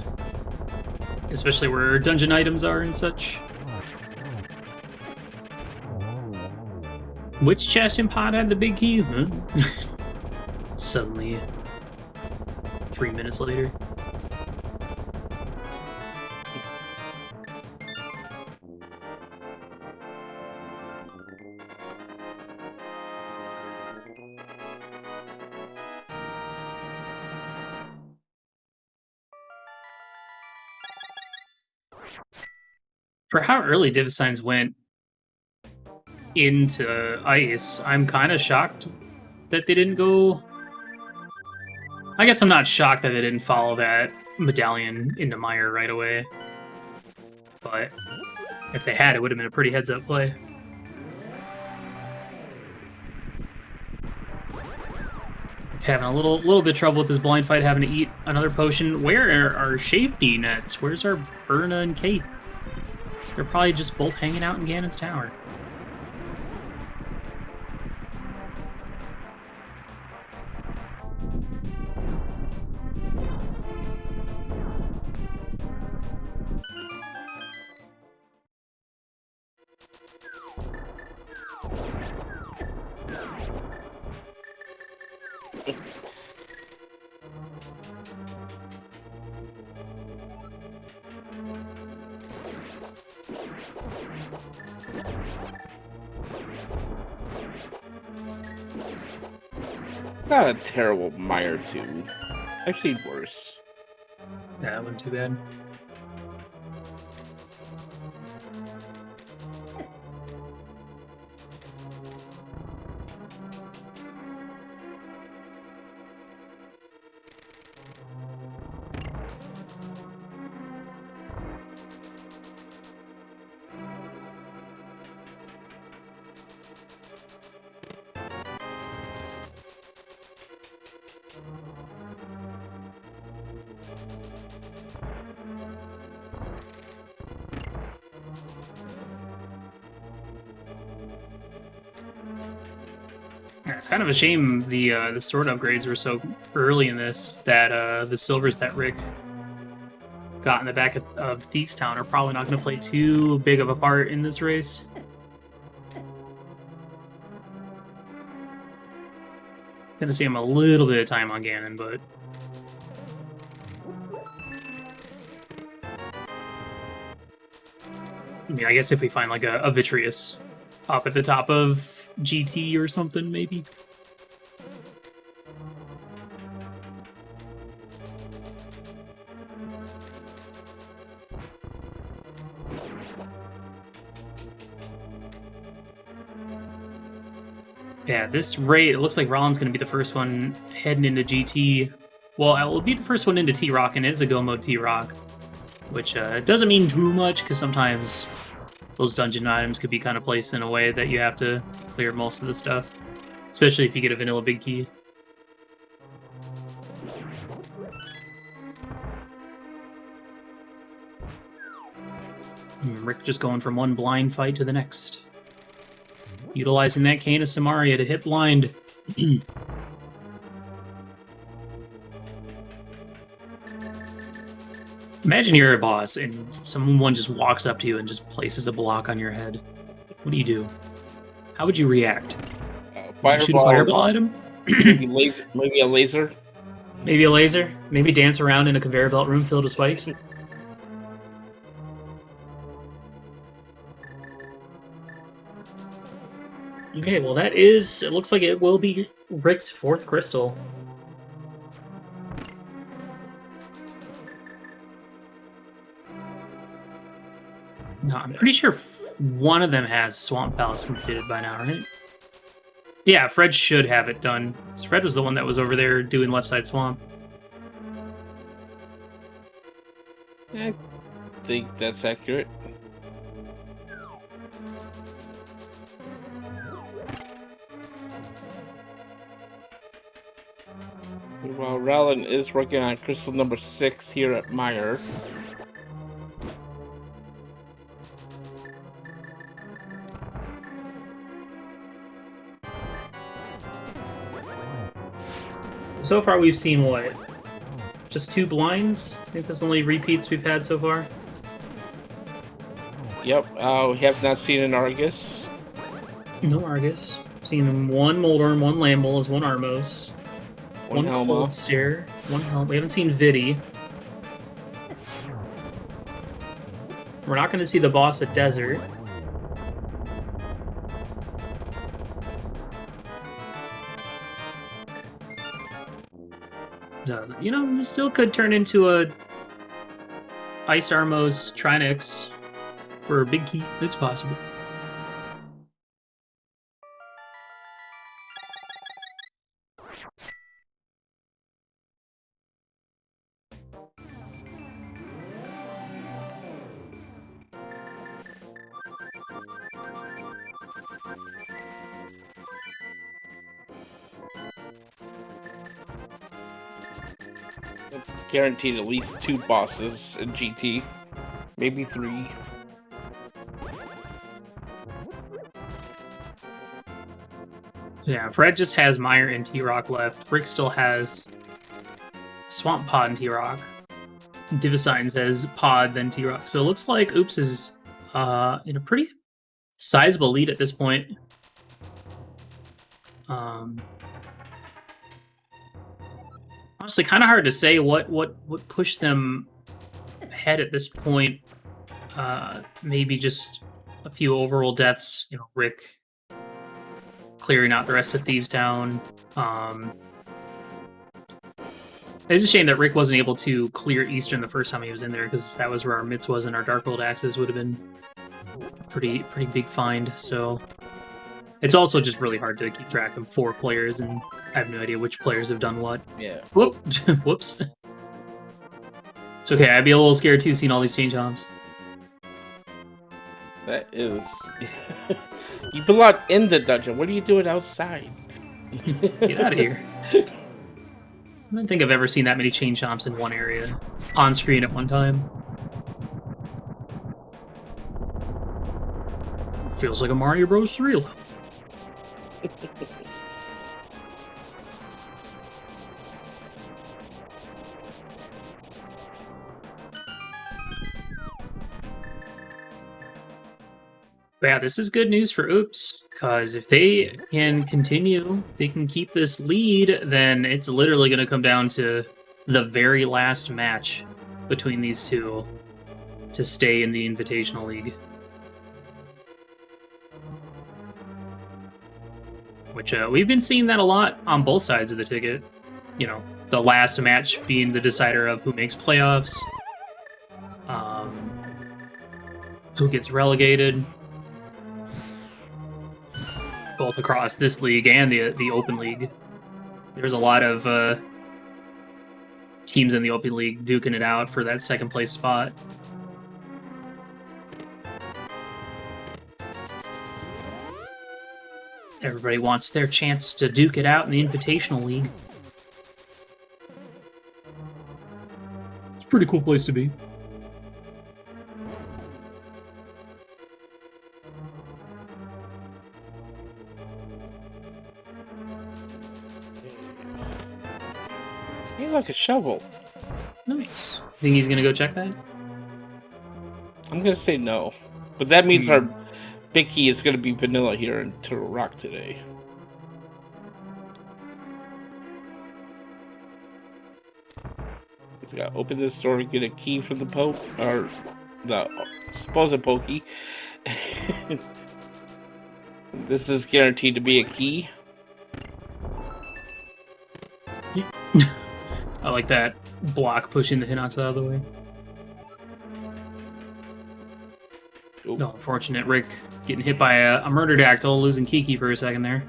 especially where dungeon items are and such. Which chest in pod had the big key? Huh? Suddenly, 3 minutes later. For how early div signs went into ice, I'm kind of shocked that they didn't go. I guess I'm not shocked that they didn't follow that medallion into Mire right away. But if they had, it would have been a pretty heads-up play. Having a little bit of trouble with this blind fight, having to eat another potion. Where are our safety nets? Where's our Berna and Kate? They're probably just both hanging out in Ganon's tower. It's not a terrible Mire 2. I've seen worse. Yeah, that wasn't too bad. Yeah, it's kind of a shame the sword upgrades were so early in this that the silvers that Rick got in the back of Thieves Town are probably not going to play too big of a part in this race. Going to see him a little bit of time on Ganon, but I mean, I guess if we find like a Vitreous up at the top of GT or something, maybe. Yeah, this rate, it looks like Rollin's going to be the first one heading into GT. Well, it will be the first one into T-Rock, and it is a go mode T-Rock, which doesn't mean too much, because sometimes those dungeon items could be kind of placed in a way that you have to clear most of the stuff, especially if you get a vanilla big key. Rick just going from one blind fight to the next. Utilizing that Cane of Samaria to hit blind. Imagine you're a boss and someone just walks up to you and just places a block on your head. What do you do? How would you react? Would you shoot a fireball at him? Maybe a laser. Maybe a laser? Maybe dance around in a conveyor belt room filled with spikes? Okay, well that is... It looks like it will be Rick's 4th crystal. No, I'm pretty sure one of them has Swamp Palace completed by now, right? Yeah, Fred should have it done. Fred was the one that was over there doing Left Side Swamp. I think that's accurate. Well, Rowland is working on crystal number 6 here at Mire. So far we've seen what? Just 2 blinds? I think that's the only repeats we've had so far. Yep, we have not seen an Argus. No Argus. Seen one Moldorm, one Lambolas, one Armos, one Helma. Cold Stare, one Helm. We haven't seen Vidi. We're not going to see the boss at Desert. So, you know, this still could turn into a Ice Armos Trinix for a big key. It's possible. Guaranteed at least 2 bosses in GT, maybe 3. Yeah, Fred just has Meyer and T-Rock left. Rick still has Swamp Pod and T-Rock. Divisines has Pod, then T-Rock. So it looks like Oops is in a pretty sizable lead at this point. Honestly, kind of hard to say what pushed them ahead at this point. Maybe just a few overall deaths. You know, Rick clearing out the rest of Thieves Town. It's a shame that Rick wasn't able to clear Eastern the first time he was in there, because that was where our Mitts was, and our Darkworld Axes would have been pretty big find. So it's also just really hard to keep track of 4 players, and I have no idea which players have done what. Yeah. Whoop. Whoops. It's okay. I'd be a little scared too, seeing all these change hops. That is. You belong in the dungeon. What are you doing outside? Get out of here. I don't think I've ever seen that many chain chomps in one area on screen at one time. Feels like a Mario Bros. 3. But yeah, this is good news for Oops, because if they can continue, they can keep this lead, then it's literally going to come down to the very last match between these two to stay in the Invitational League. Which we've been seeing that a lot on both sides of the ticket. You know, the last match being the decider of who makes playoffs, who gets relegated. Both across this league and the Open League. There's a lot of teams in the Open League duking it out for that second place spot. Everybody wants their chance to duke it out in the Invitational League. It's a pretty cool place to be. You like a shovel. Nice. Think he's gonna go check that? I'm gonna say no, but that means our big key is gonna be vanilla here in Turtle Rock today. He's gotta open this door and get a key from the Pope, or the supposed Pokey. This is guaranteed to be a key. I like that block pushing the Hinox out of the way. Oop. No, unfortunate Rick getting hit by a murder dactyl, losing Kiki for a second there.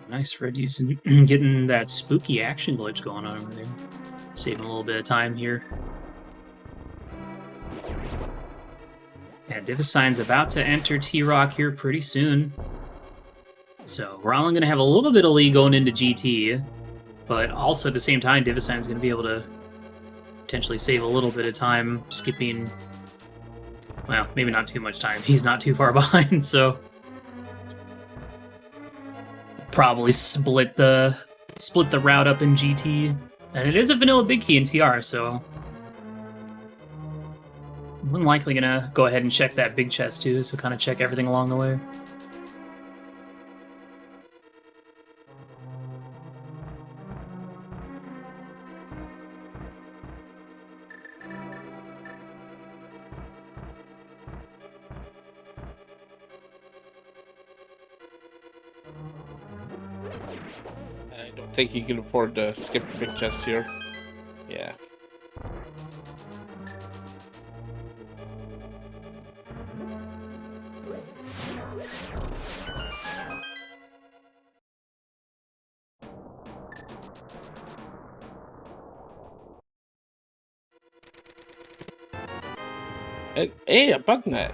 Nice, Fred using getting that spooky action glitch going on over there. Saving a little bit of time here. Yeah, Divisine's about to enter T-Rock here pretty soon. So we're only going to have a little bit of lead going into GT, but also at the same time, Divisine's going to be able to potentially save a little bit of time skipping Well, maybe not too much time. He's not too far behind, so probably split the route up in GT. And it is a vanilla big key in TR, so I'm likely gonna go ahead and check that big chest too, so kind of check everything along the way. I don't think you can afford to skip the big chest here. Yeah. Hey, a bug net.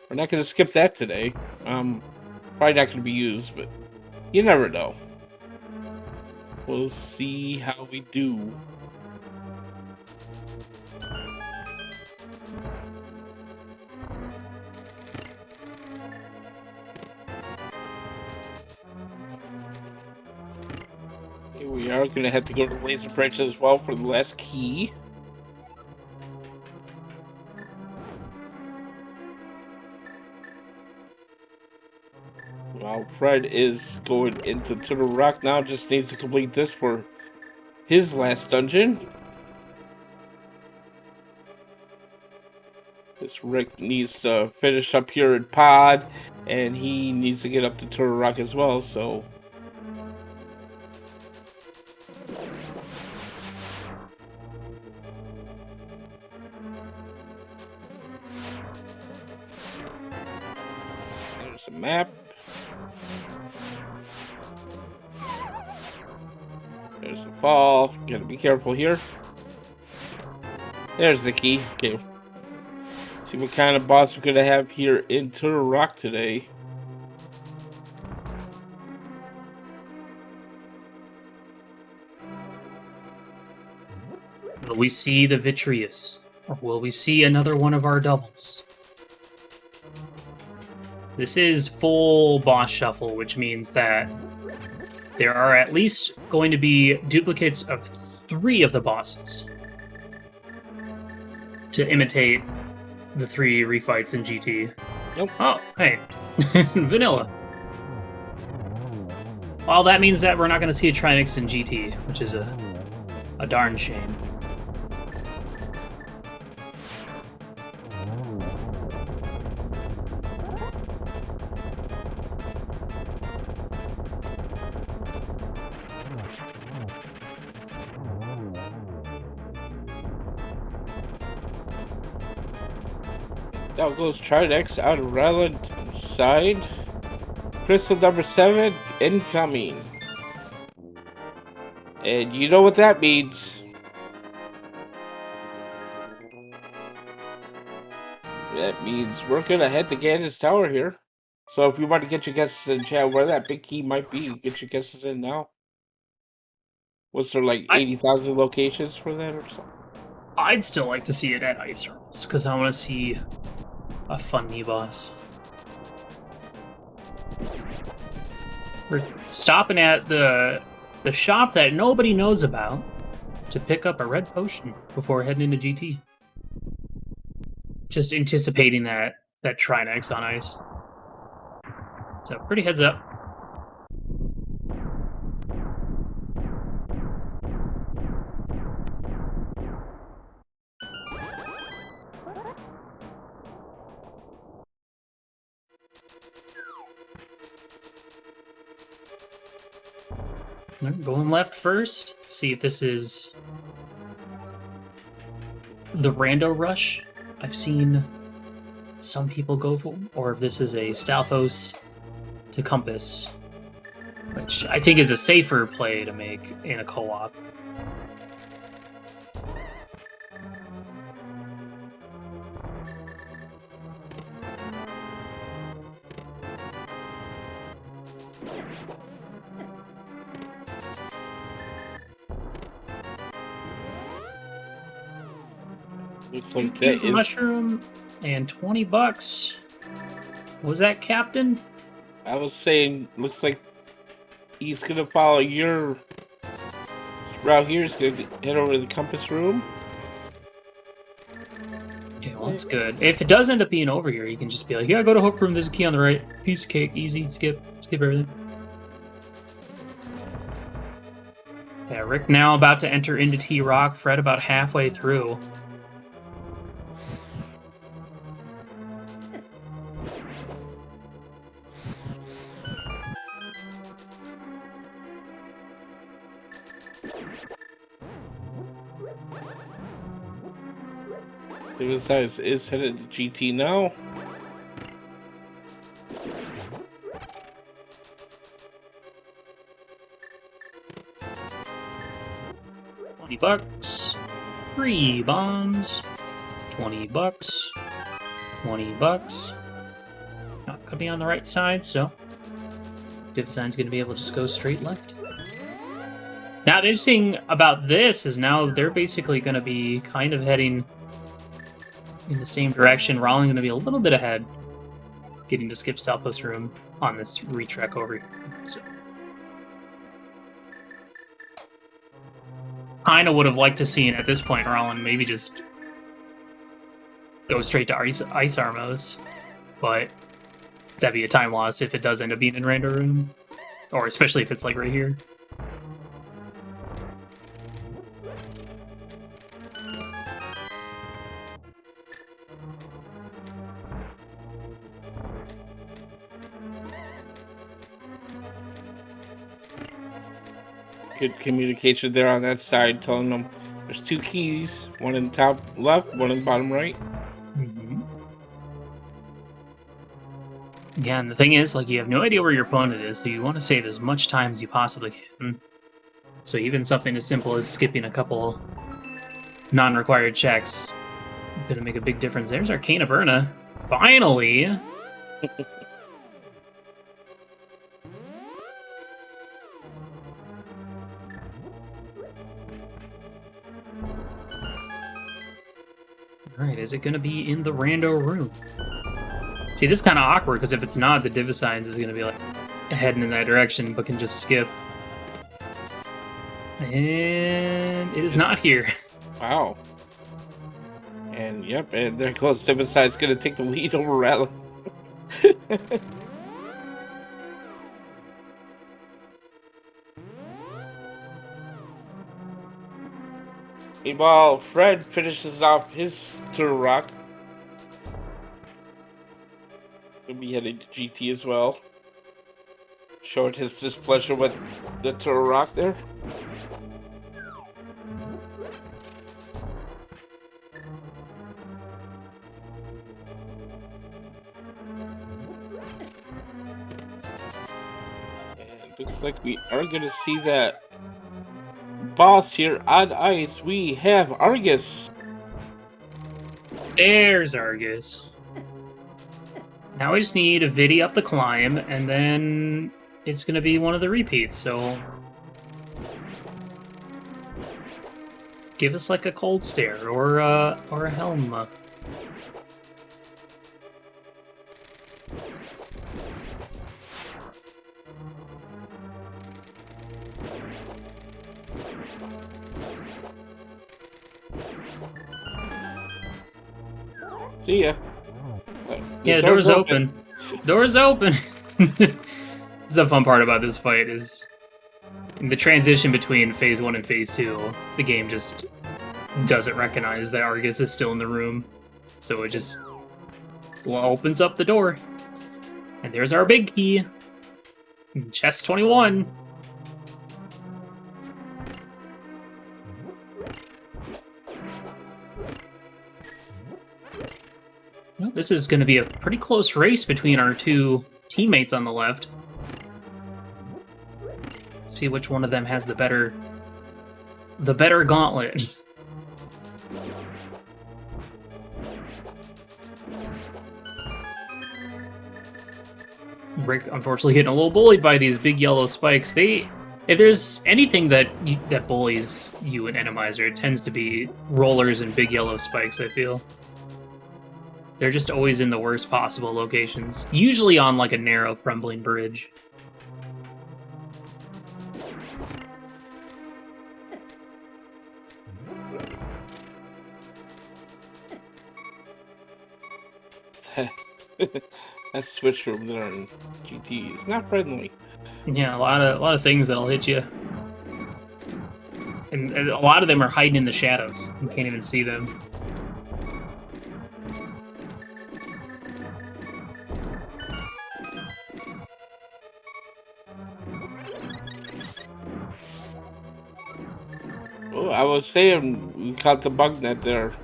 We're not gonna skip that today. Probably not gonna be used, but you never know. We'll see how we do. Here we are gonna have to go to laser branch as well for the last key. Well, Fred is going into Turtle Rock now, just needs to complete this for his last dungeon. This Rick needs to finish up here at Pod, and he needs to get up to Turtle Rock as well, so... There's a map. There's a fall. Gotta be careful here. There's the key. Okay. See what kind of boss we're gonna have here in Turtle Rock today. Will we see the Vitreous? Or will we see another one of our doubles? This is full boss shuffle, which means that there are at least going to be duplicates of 3 of the bosses to imitate the 3 refights in GT. Nope. Oh, hey. Vanilla. Well, that means that we're not going to see a Trinix in GT, which is a darn shame. Down goes Trinix out of Ryland side. Crystal number 7 incoming. And you know what that means. That means we're gonna head to Gannis Tower here. So if you want to get your guesses in chat where that big key might be, get your guesses in now. Was there like 80,000 locations for that or something? I'd still like to see it at Ice Realms, because I want to see a fun new boss. We're stopping at the shop that nobody knows about to pick up a red potion before heading into GT. Just anticipating that Trinix on ice. So pretty heads up. Going left first. See if this is the Rando Rush I've seen some people go for, or if this is a Stalfos to Compass, which I think is a safer play to make in a co-op. Looks 2 like cubes that of is. mushroom and $20. Was that Captain? I was saying, looks like he's gonna follow your route here. He's gonna head over to the compass room. Yeah, well, that's good. If it does end up being over here, you can just be like, yeah, go to hook room. There's a key on the right. Piece of cake. Easy. Skip everything. Yeah, Rick now about to enter into T-Rock. Fred about halfway through. Suicide is headed to GT now. $20. 3 bombs. $20. $20. Not gonna be on the right side, so Divisign's gonna be able to just go straight left. Now, the interesting thing about this is now they're basically gonna be kind of heading in the same direction. Rolling gonna be a little bit ahead, getting to Skip's Outpost room on this retrek over here. So, kind of would have liked to see at this point Rollin maybe just go straight to Ice Armos, but that'd be a time loss if it does end up being in Rando room, or especially if it's like right here. Good communication there on that side, telling them there's 2 keys, one in the top left, one in the bottom right. Yeah, and the thing is, like, you have no idea where your opponent is, so you want to save as much time as you possibly can. So even something as simple as skipping a couple non-required checks is going to make a big difference. There's Arcana Burna. Finally! Alright, is it going to be in the rando room? See, this is kind of awkward, because if it's not, the Divisigns is going to be like heading in that direction, but can just skip. And it is not here. Wow. And yep, and there goes Suicide's gonna take the lead over Rattler. Meanwhile, Fred finishes off his Tour Rock. He'll be heading to GT as well. Showing his displeasure with the Tour Rock there. And looks like we are going to see that boss here on ice. We have Argus. There's Argus. Now we just need a Vidi up the climb, and then it's going to be one of the repeats, so give us like a cold stare or a helm. See ya. Yeah, the door's open. Door's open. This is the fun part about this fight is in the transition between phase 1 and phase 2, the game just doesn't recognize that Argus is still in the room. So it just opens up the door. And there's our big key. Chest 21. Well, this is going to be a pretty close race between our two teammates on the left. Let's see which one of them has the better gauntlet. Rick, unfortunately, getting a little bullied by these big yellow spikes. They If there's anything that bullies you in Randomizer, it tends to be rollers and big yellow spikes, I feel. They're just always in the worst possible locations, usually on like a narrow crumbling bridge. That switch room there in GT is not friendly. Yeah, a lot of things that'll hit you. And a lot of them are hiding in the shadows. You can't even see them. Oh, I was saying we caught the bug net there.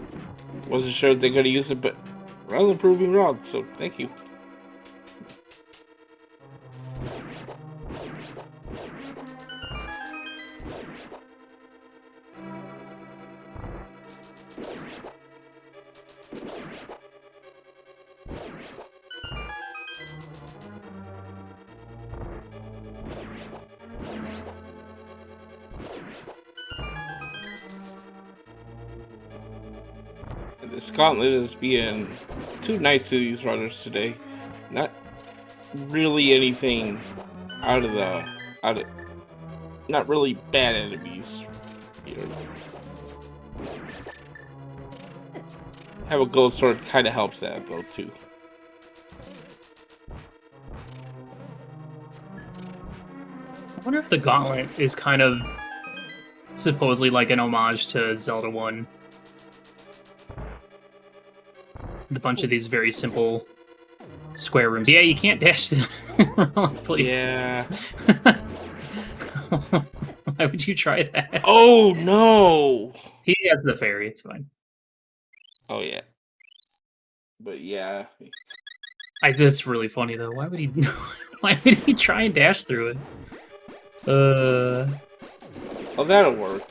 Wasn't sure if they're gonna use it, but rather proving wrong, so thank you. This gauntlet is being too nice to these runners today. Not really anything out of not really bad enemies here. Have a gold sword kind of helps that though too. I wonder if the gauntlet is kind of supposedly like an homage to Zelda 1. A bunch of these very simple square rooms. Yeah, you can't dash to the please. Yeah. Why would you try that? Oh no! He has the fairy, it's fine. Oh yeah. But yeah. That's really funny though. Why would he why would he try and dash through it? Oh, that'll work.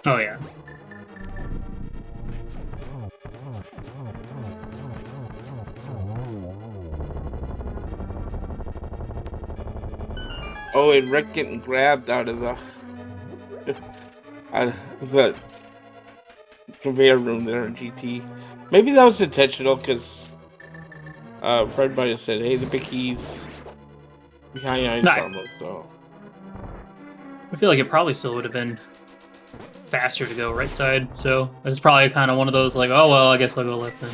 Oh yeah. Oh, and Rick getting grabbed out of the conveyor room there in GT. Maybe that was intentional because Fred might have said, "Hey, the Bicky's behind ice armor." So I feel like it probably still would have been faster to go right side. So it's probably kind of one of those like, oh well, I guess I'll go left then.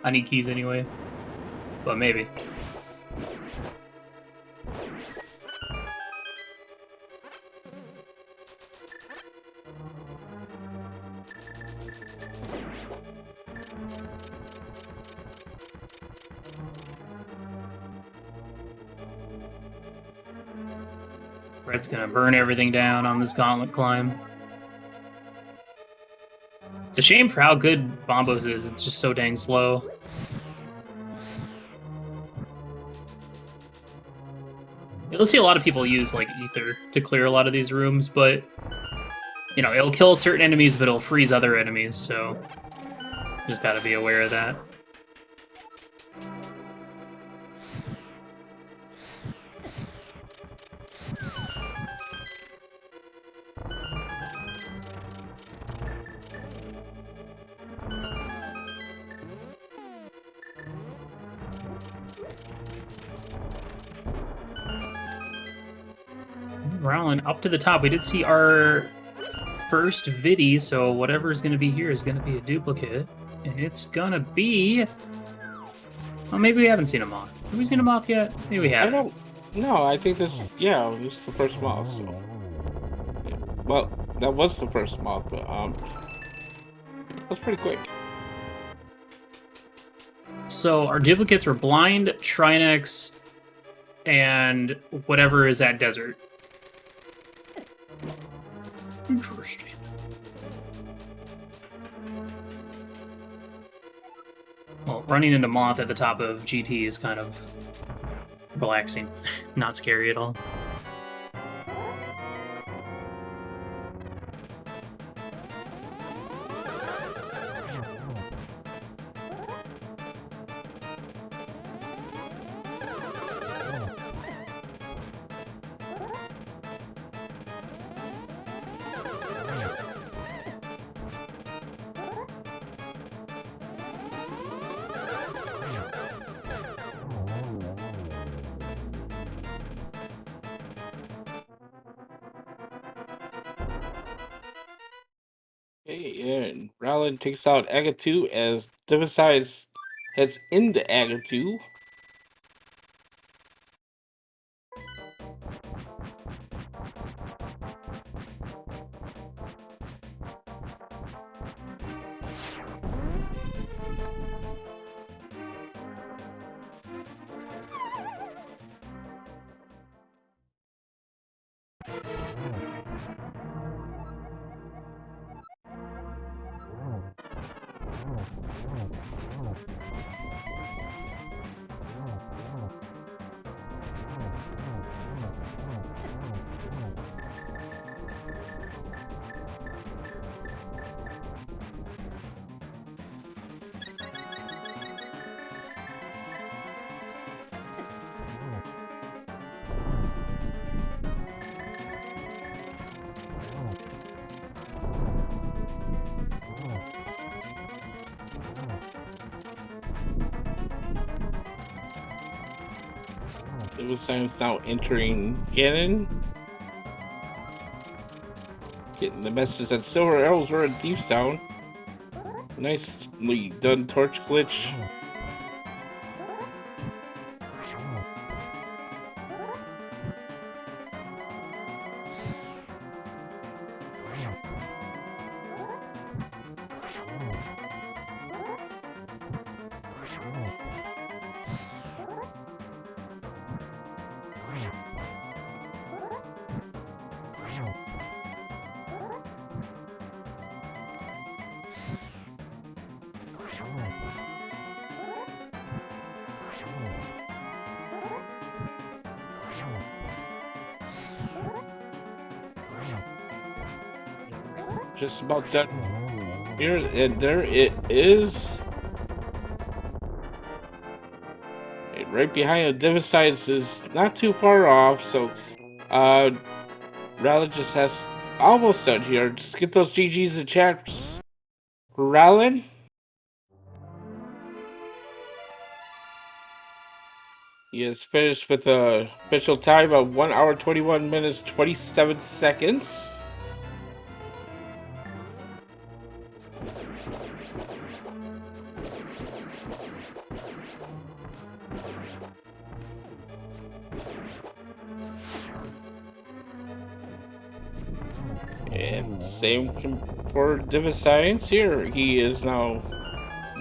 I need keys anyway, but maybe. Red's gonna burn everything down on this gauntlet climb. It's a shame for how good Bombos is. It's just so dang slow. You'll see a lot of people use like Ether to clear a lot of these rooms, but you know, it'll kill certain enemies, but it'll freeze other enemies, so just gotta be aware of that. Rolling up to the top. We did see our first viddy, so whatever's going to be here is going to be a duplicate. And it's going to be... Well, maybe we haven't seen a moth. Have we seen a moth yet? Maybe we haven't. I don't. No, I think this. Yeah, this is the first moth. So, yeah. Well, that was the first moth, but that's pretty quick. So our duplicates were Blind, Trinex, and whatever is at Desert. Interesting. Well, running into Moth at the top of GT is kind of relaxing. Not scary at all. Okay, and Rowland takes out Aga 2 as Divisize heads into Aga 2. Divisize now entering Ganon. Getting the message that Silver Arrows were a deep sound. Nicely done torch glitch. Just about done here, and there it is. And right behind the Divisize is not too far off, so Rowland just has almost done here. Just get those GGs in chat. Rowland? He is finished with a official time of 1 hour 21 minutes 27 seconds. And same for Divisize here. He is now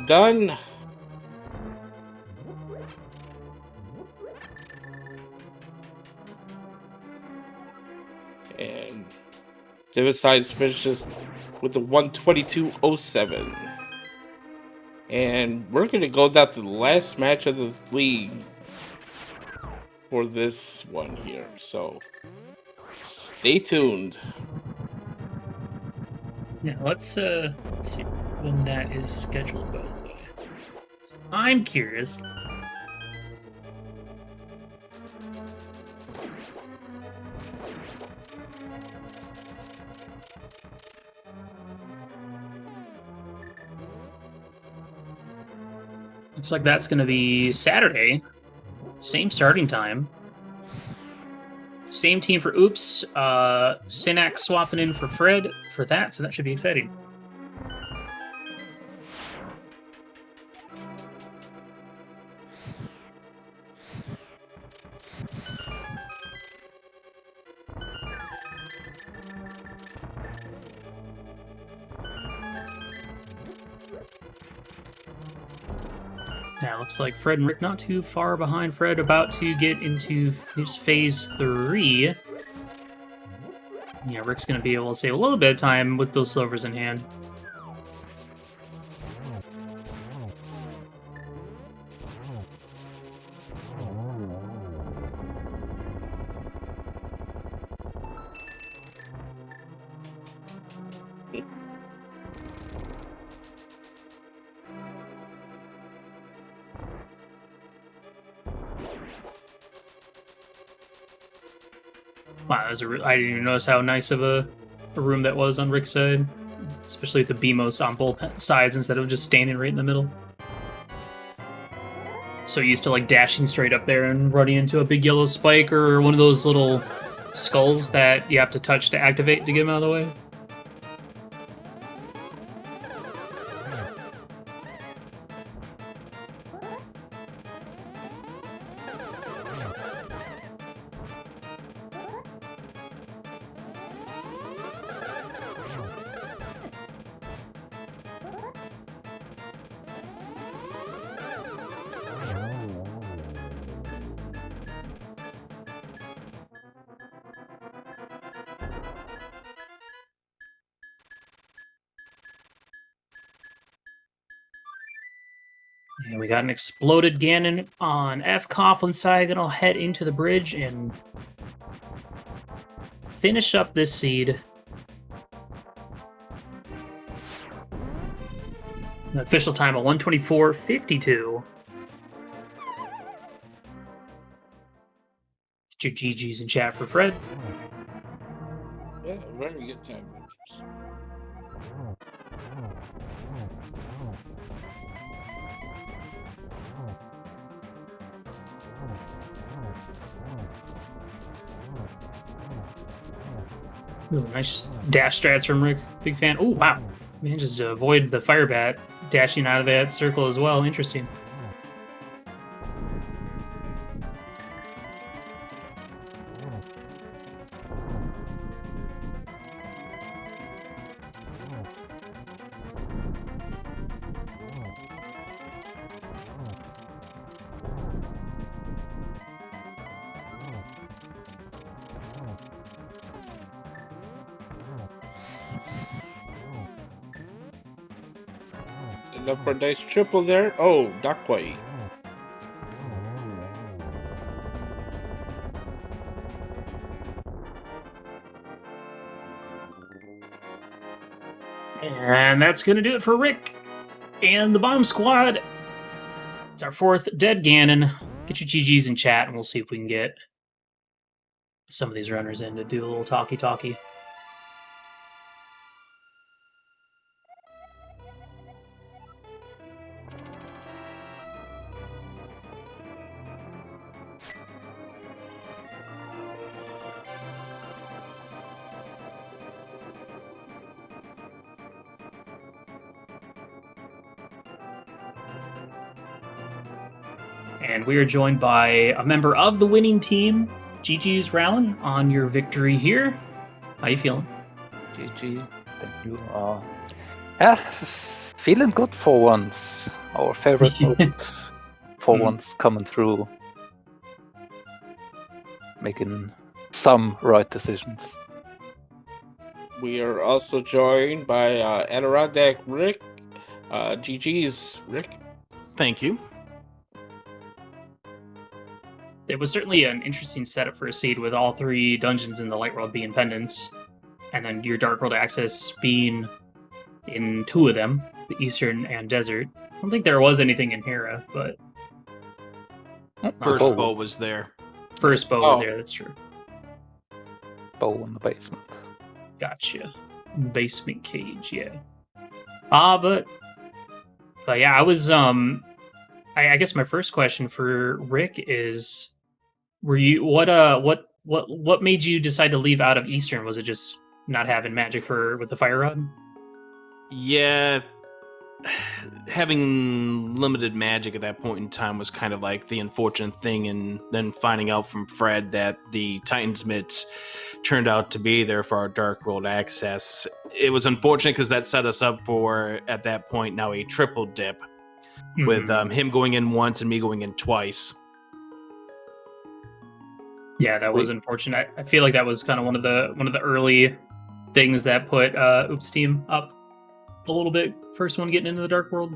done. And Divisize finishes with a 122.07. And we're going to go down to the last match of the league for this one here. So stay tuned. Yeah, let's see when that is scheduled, by the way. So I'm curious. Looks like that's going to be Saturday. Same starting time. Same team for Oops. Synax swapping in for Fred for that, so that should be exciting. Now, looks like Fred and Rick not too far behind. Fred about to get into his phase 3. Yeah, Rick's going to be able to save a little bit of time with those silvers in hand. Wow, that was I didn't even notice how nice of a room that was on Rick's side. Especially with the BMOS on both sides instead of just standing right in the middle. So used to like dashing straight up there and running into a big yellow spike or one of those little skulls that you have to touch to activate to get them out of the way. And we got an exploded Ganon on F. Coughlin side. Gonna head into the bridge and finish up this seed. An official time of 1:24:52. Get your GGs in chat for Fred. Yeah, very good time. Ooh, nice dash strats from Rick. Big fan. Oh, wow. Man, just avoid the fire bat dashing out of that circle as well. Interesting. Enough for a nice triple there. Oh, not quite. And that's going to do it for Rick and the Bomb Squad. It's our fourth dead Ganon. Get your GGs in chat, and we'll see if we can get some of these runners in to do a little talkie-talkie. And we are joined by a member of the winning team, GG's Rowland, on your victory here. How you feeling? GG, thank you. Yeah, feeling good for once. Our favorite mode for once coming through. Making some right decisions. We are also joined by Adirondack Rick. GG's, Rick. Thank you. It was certainly an interesting setup for a seed with all three dungeons in the Light World being pendants, and then your Dark World access being in two of them, the Eastern and Desert. I don't think there was anything in Hera, but First bow was there. first bow was there, that's true. Bow in the basement. Gotcha. Basement cage, yeah. But yeah, I was I guess my first question for Rick is, were you what made you decide to leave out of Eastern? Was it just not having magic with the fire rod? Yeah, having limited magic at that point in time was kind of like the unfortunate thing, and then finding out from Fred that the Titan's Mitts turned out to be there for our Dark World access. It was unfortunate because that set us up for, at that point, now a triple dip, with him going in once and me going in twice. Yeah, that was unfortunate. I feel like that was kind of one of the early things that put Oops Team up a little bit. First one getting into the Dark World.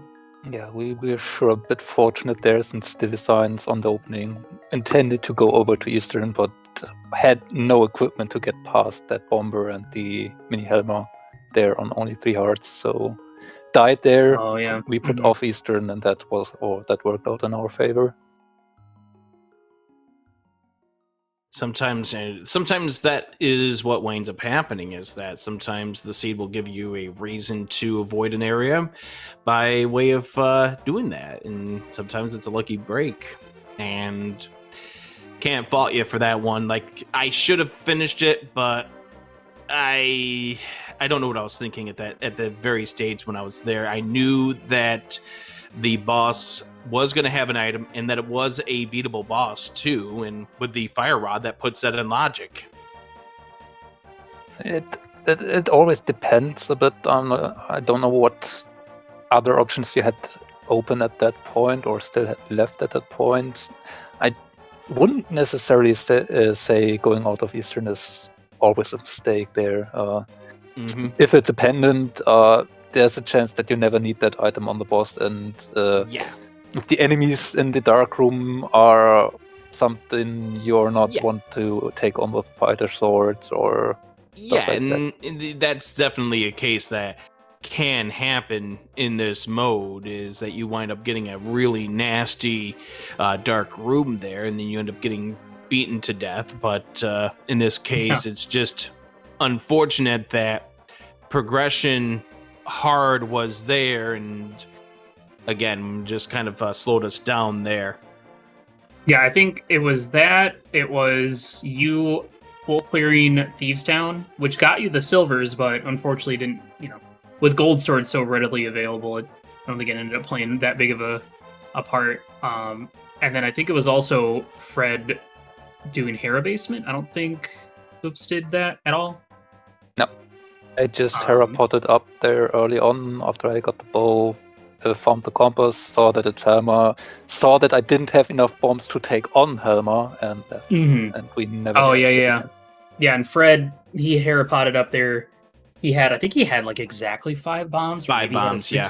Yeah, we're sure a bit fortunate there, since the designs on the opening intended to go over to Eastern, but had no equipment to get past that bomber and the mini Helmer there on only 3 hearts, so died there. Oh yeah. We put off Eastern, and that worked out in our favor. Sometimes that is what winds up happening, is that sometimes the seed will give you a reason to avoid an area by way of doing that, and sometimes it's a lucky break, and can't fault you for that one. Like, I should have finished it, but I don't know what I was thinking at the very stage when I was there. I knew that the boss was going to have an item, and that it was a beatable boss too, and with the fire rod, that puts that in logic. It always depends a bit on, I don't know what other options you had open at that point or still had left at that point. I wouldn't necessarily say going out of Eastern is always a mistake there. If it's a pendant, there's a chance that you never need that item on the boss, and if the enemies in the dark room are something you're not Yeah. want to take on with fighter swords or Yeah, like and that's definitely a case that can happen in this mode, is that you wind up getting a really nasty dark room there, and then you end up getting beaten to death. But in this case, it's just unfortunate that progression hard was there, and again, just kind of slowed us down there. Yeah, I think it was that. It was you full clearing Thievestown, which got you the silvers, but unfortunately didn't, with gold swords so readily available, I don't think it ended up playing that big of a part. And then I think it was also Fred doing Hera Basement. I don't think Oops did that at all. No. I just Hera-potted up there early on after I got the bow, found the compass, saw that it's Helma, saw that I didn't have enough bombs to take on Helma, and left. And we never. Oh, yeah. Yeah, and Fred, he Hera-potted up there. I think he had like exactly 5 bombs. 5 bombs, yeah.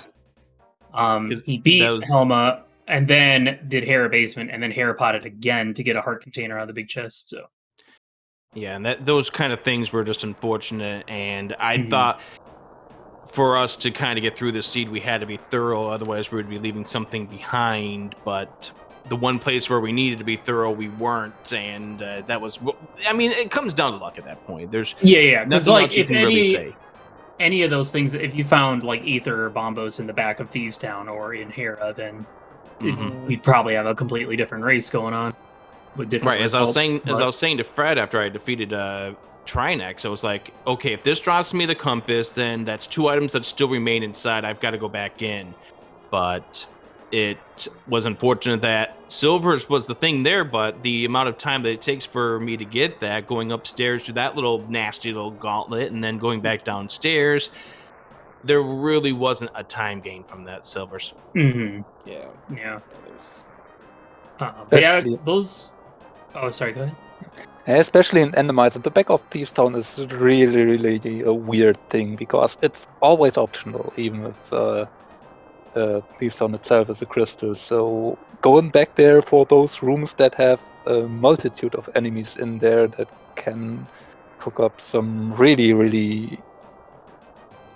He beat Helma and then did Hera Basement and then Hera-potted again to get a heart container out of the big chest. So yeah, and those kind of things were just unfortunate, and I thought for us to kind of get through the seed, we had to be thorough, otherwise we would be leaving something behind. But the one place where we needed to be thorough, we weren't, and that was, I mean, it comes down to luck at that point. There's nothing else you can really say. Any of those things, if you found like ether or bombos in the back of Thievestown or in Hera, then we'd probably have a completely different race going on with different results. As I was saying to Fred after I defeated Trinex, I was like, okay, if this drops me the compass, then that's 2 items that still remain inside. I've got to go back in. But it was unfortunate that silvers was the thing there, but the amount of time that it takes for me to get that, going upstairs to that little nasty little gauntlet and then going back downstairs, there really wasn't a time gain from that silvers. Yeah. But yeah, those. Oh, sorry. Go ahead. Especially in Randomizer, the back of Thievestown is really, really a weird thing because it's always optional, even if Thievestown itself is a crystal. So going back there for those rooms that have a multitude of enemies in there that can cook up some really, really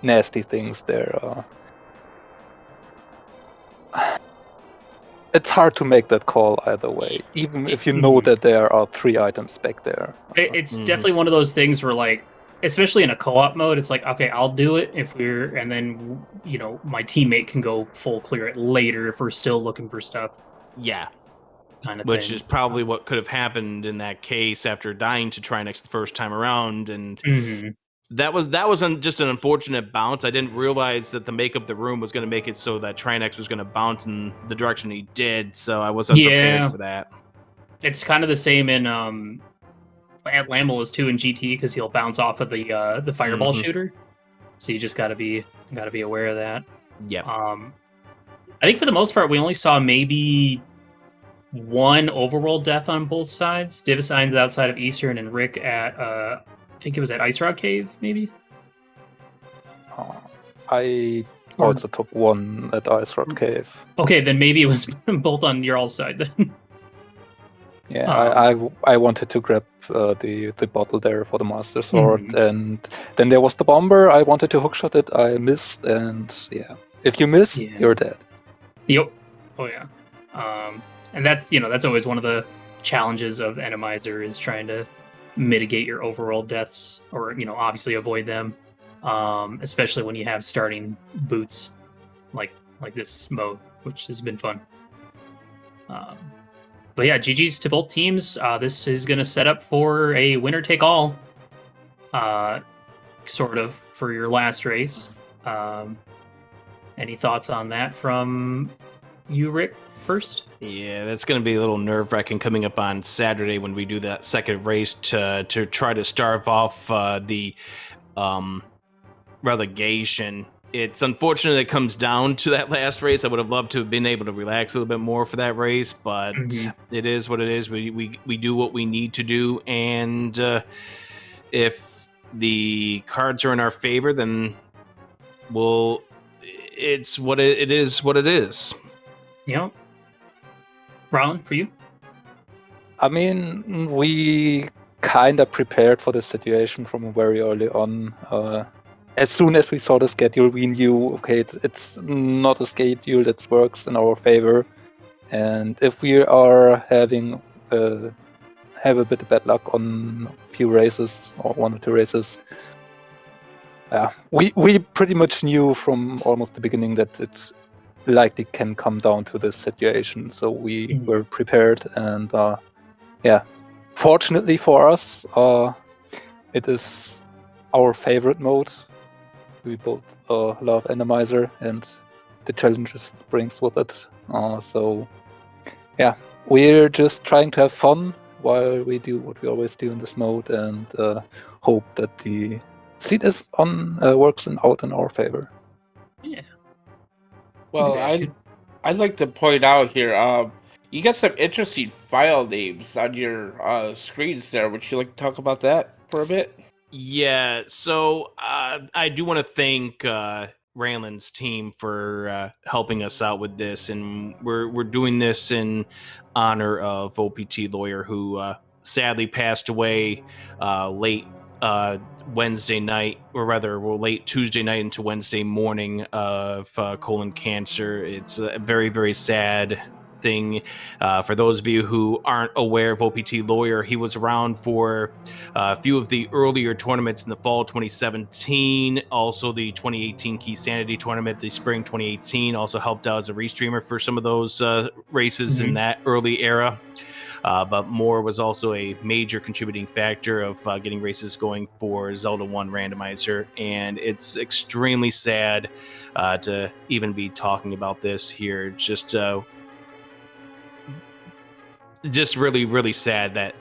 nasty things there. It's hard to make that call either way, even if you know that there are 3 items back there. It's definitely one of those things where, like, especially in a co-op mode, it's like, okay, I'll do it and then, my teammate can go full clear it later if we're still looking for stuff. Yeah. Kind of Which thing. is probably what could have happened in that case after dying to Trinex the first time around, and that was just an unfortunate bounce. I didn't realize that the makeup of the room was going to make it so that Trinex was going to bounce in the direction he did, so I wasn't prepared for that. It's kind of the same in at Lamela's too in GT, because he'll bounce off of the fireball shooter. So you just gotta be aware of that. Yeah. I think for the most part we only saw maybe 1 overworld death on both sides. Divisign's outside of Eastern and Rick at I think it was at Ice Rock Cave, maybe. I also took 1 at Ice Rock Cave. Okay, then maybe it was both on your all side then. Yeah, I wanted to grab the bottle there for the Master Sword, and then there was the bomber. I wanted to hookshot it. I missed, and if you miss, you're dead. Yep. Oh yeah. And that's always one of the challenges of Randomizer, is trying to mitigate your overall deaths, or obviously avoid them, especially when you have starting boots like this mode, which has been fun. But yeah, GG's to both teams. This is going to set up for a winner take all, sort of, for your last race. Any thoughts on that from you, Rick, first? Yeah, that's going to be a little nerve-wracking coming up on Saturday when we do that second race to try to start off the relegation. It's unfortunate it comes down to that last race. I would have loved to have been able to relax a little bit more for that race, but it is what it is. We do what we need to do, and if the cards are in our favor, then it's what it is. What it is. Yep. Ron, for you? I mean, we kind of prepared for this situation from very early on. As soon as we saw the schedule, we knew, okay, it's not a schedule that works in our favor. And if we are having have a bit of bad luck on a few races or 1 or 2 races, we pretty much knew from almost the beginning that it's likely can come down to this situation. So we were prepared, and fortunately for us, it is our favorite mode. We both love Randomizer and the challenges it brings with it. So we're just trying to have fun while we do what we always do in this mode, and hope that the seat is on works out in our favor. Yeah. Well, I'd like to point out here, you got some interesting file names on your screens there. Would you like to talk about that for a bit? Yeah, so I do want to thank Raylan's team for helping us out with this, and we're doing this in honor of OPT Lawyer, who sadly passed away late Wednesday night, or rather, late Tuesday night into Wednesday morning of colon cancer. It's a very, very sad thing. For those of you who aren't aware of OPT Lawyer, he was around for a few of the earlier tournaments in the fall 2017, also the 2018 Key Sanity tournament, the spring 2018, also helped out as a restreamer for some of those races in that early era. But Moore was also a major contributing factor of getting races going for Zelda 1 Randomizer, and it's extremely sad to even be talking about this here. Just really, really sad that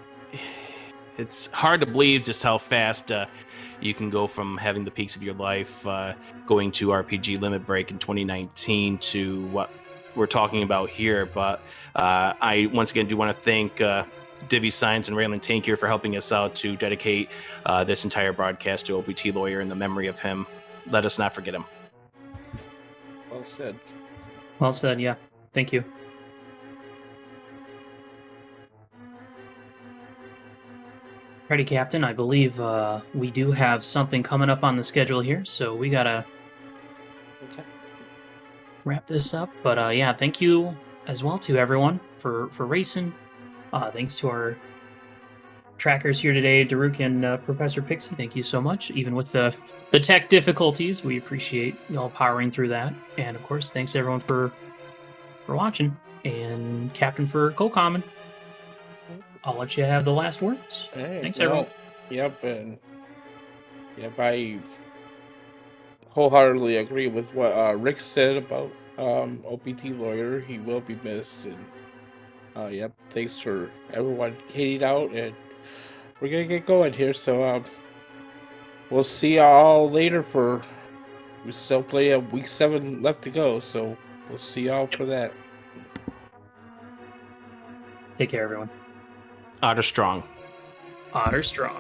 it's hard to believe just how fast you can go from having the peaks of your life, going to RPG Limit Break in 2019 to what we're talking about here. But I once again do want to thank Divi Science and Raylan Tankier for helping us out to dedicate this entire broadcast to OPT Lawyer in the memory of him. Let us not forget him. Well said. Well said, yeah. Thank you. Ready, Captain. I believe we do have something coming up on the schedule here, so we gotta wrap this up. But thank you as well to everyone for racing. Thanks to our trackers here today, Daruk and Professor Pixie. Thank you so much. Even with the tech difficulties, we appreciate y'all powering through that. And of course, thanks everyone for watching, and Captain for co-common. I'll let you have the last words. Hey, thanks everyone. Yep, and I wholeheartedly agree with what Rick said about OPT Lawyer. He will be missed, and thanks for everyone hating out, and we're gonna get going here. So we'll see y'all later. We still play a week 7 left to go, so we'll see y'all for that. Take care, everyone. Otter strong. Otter strong.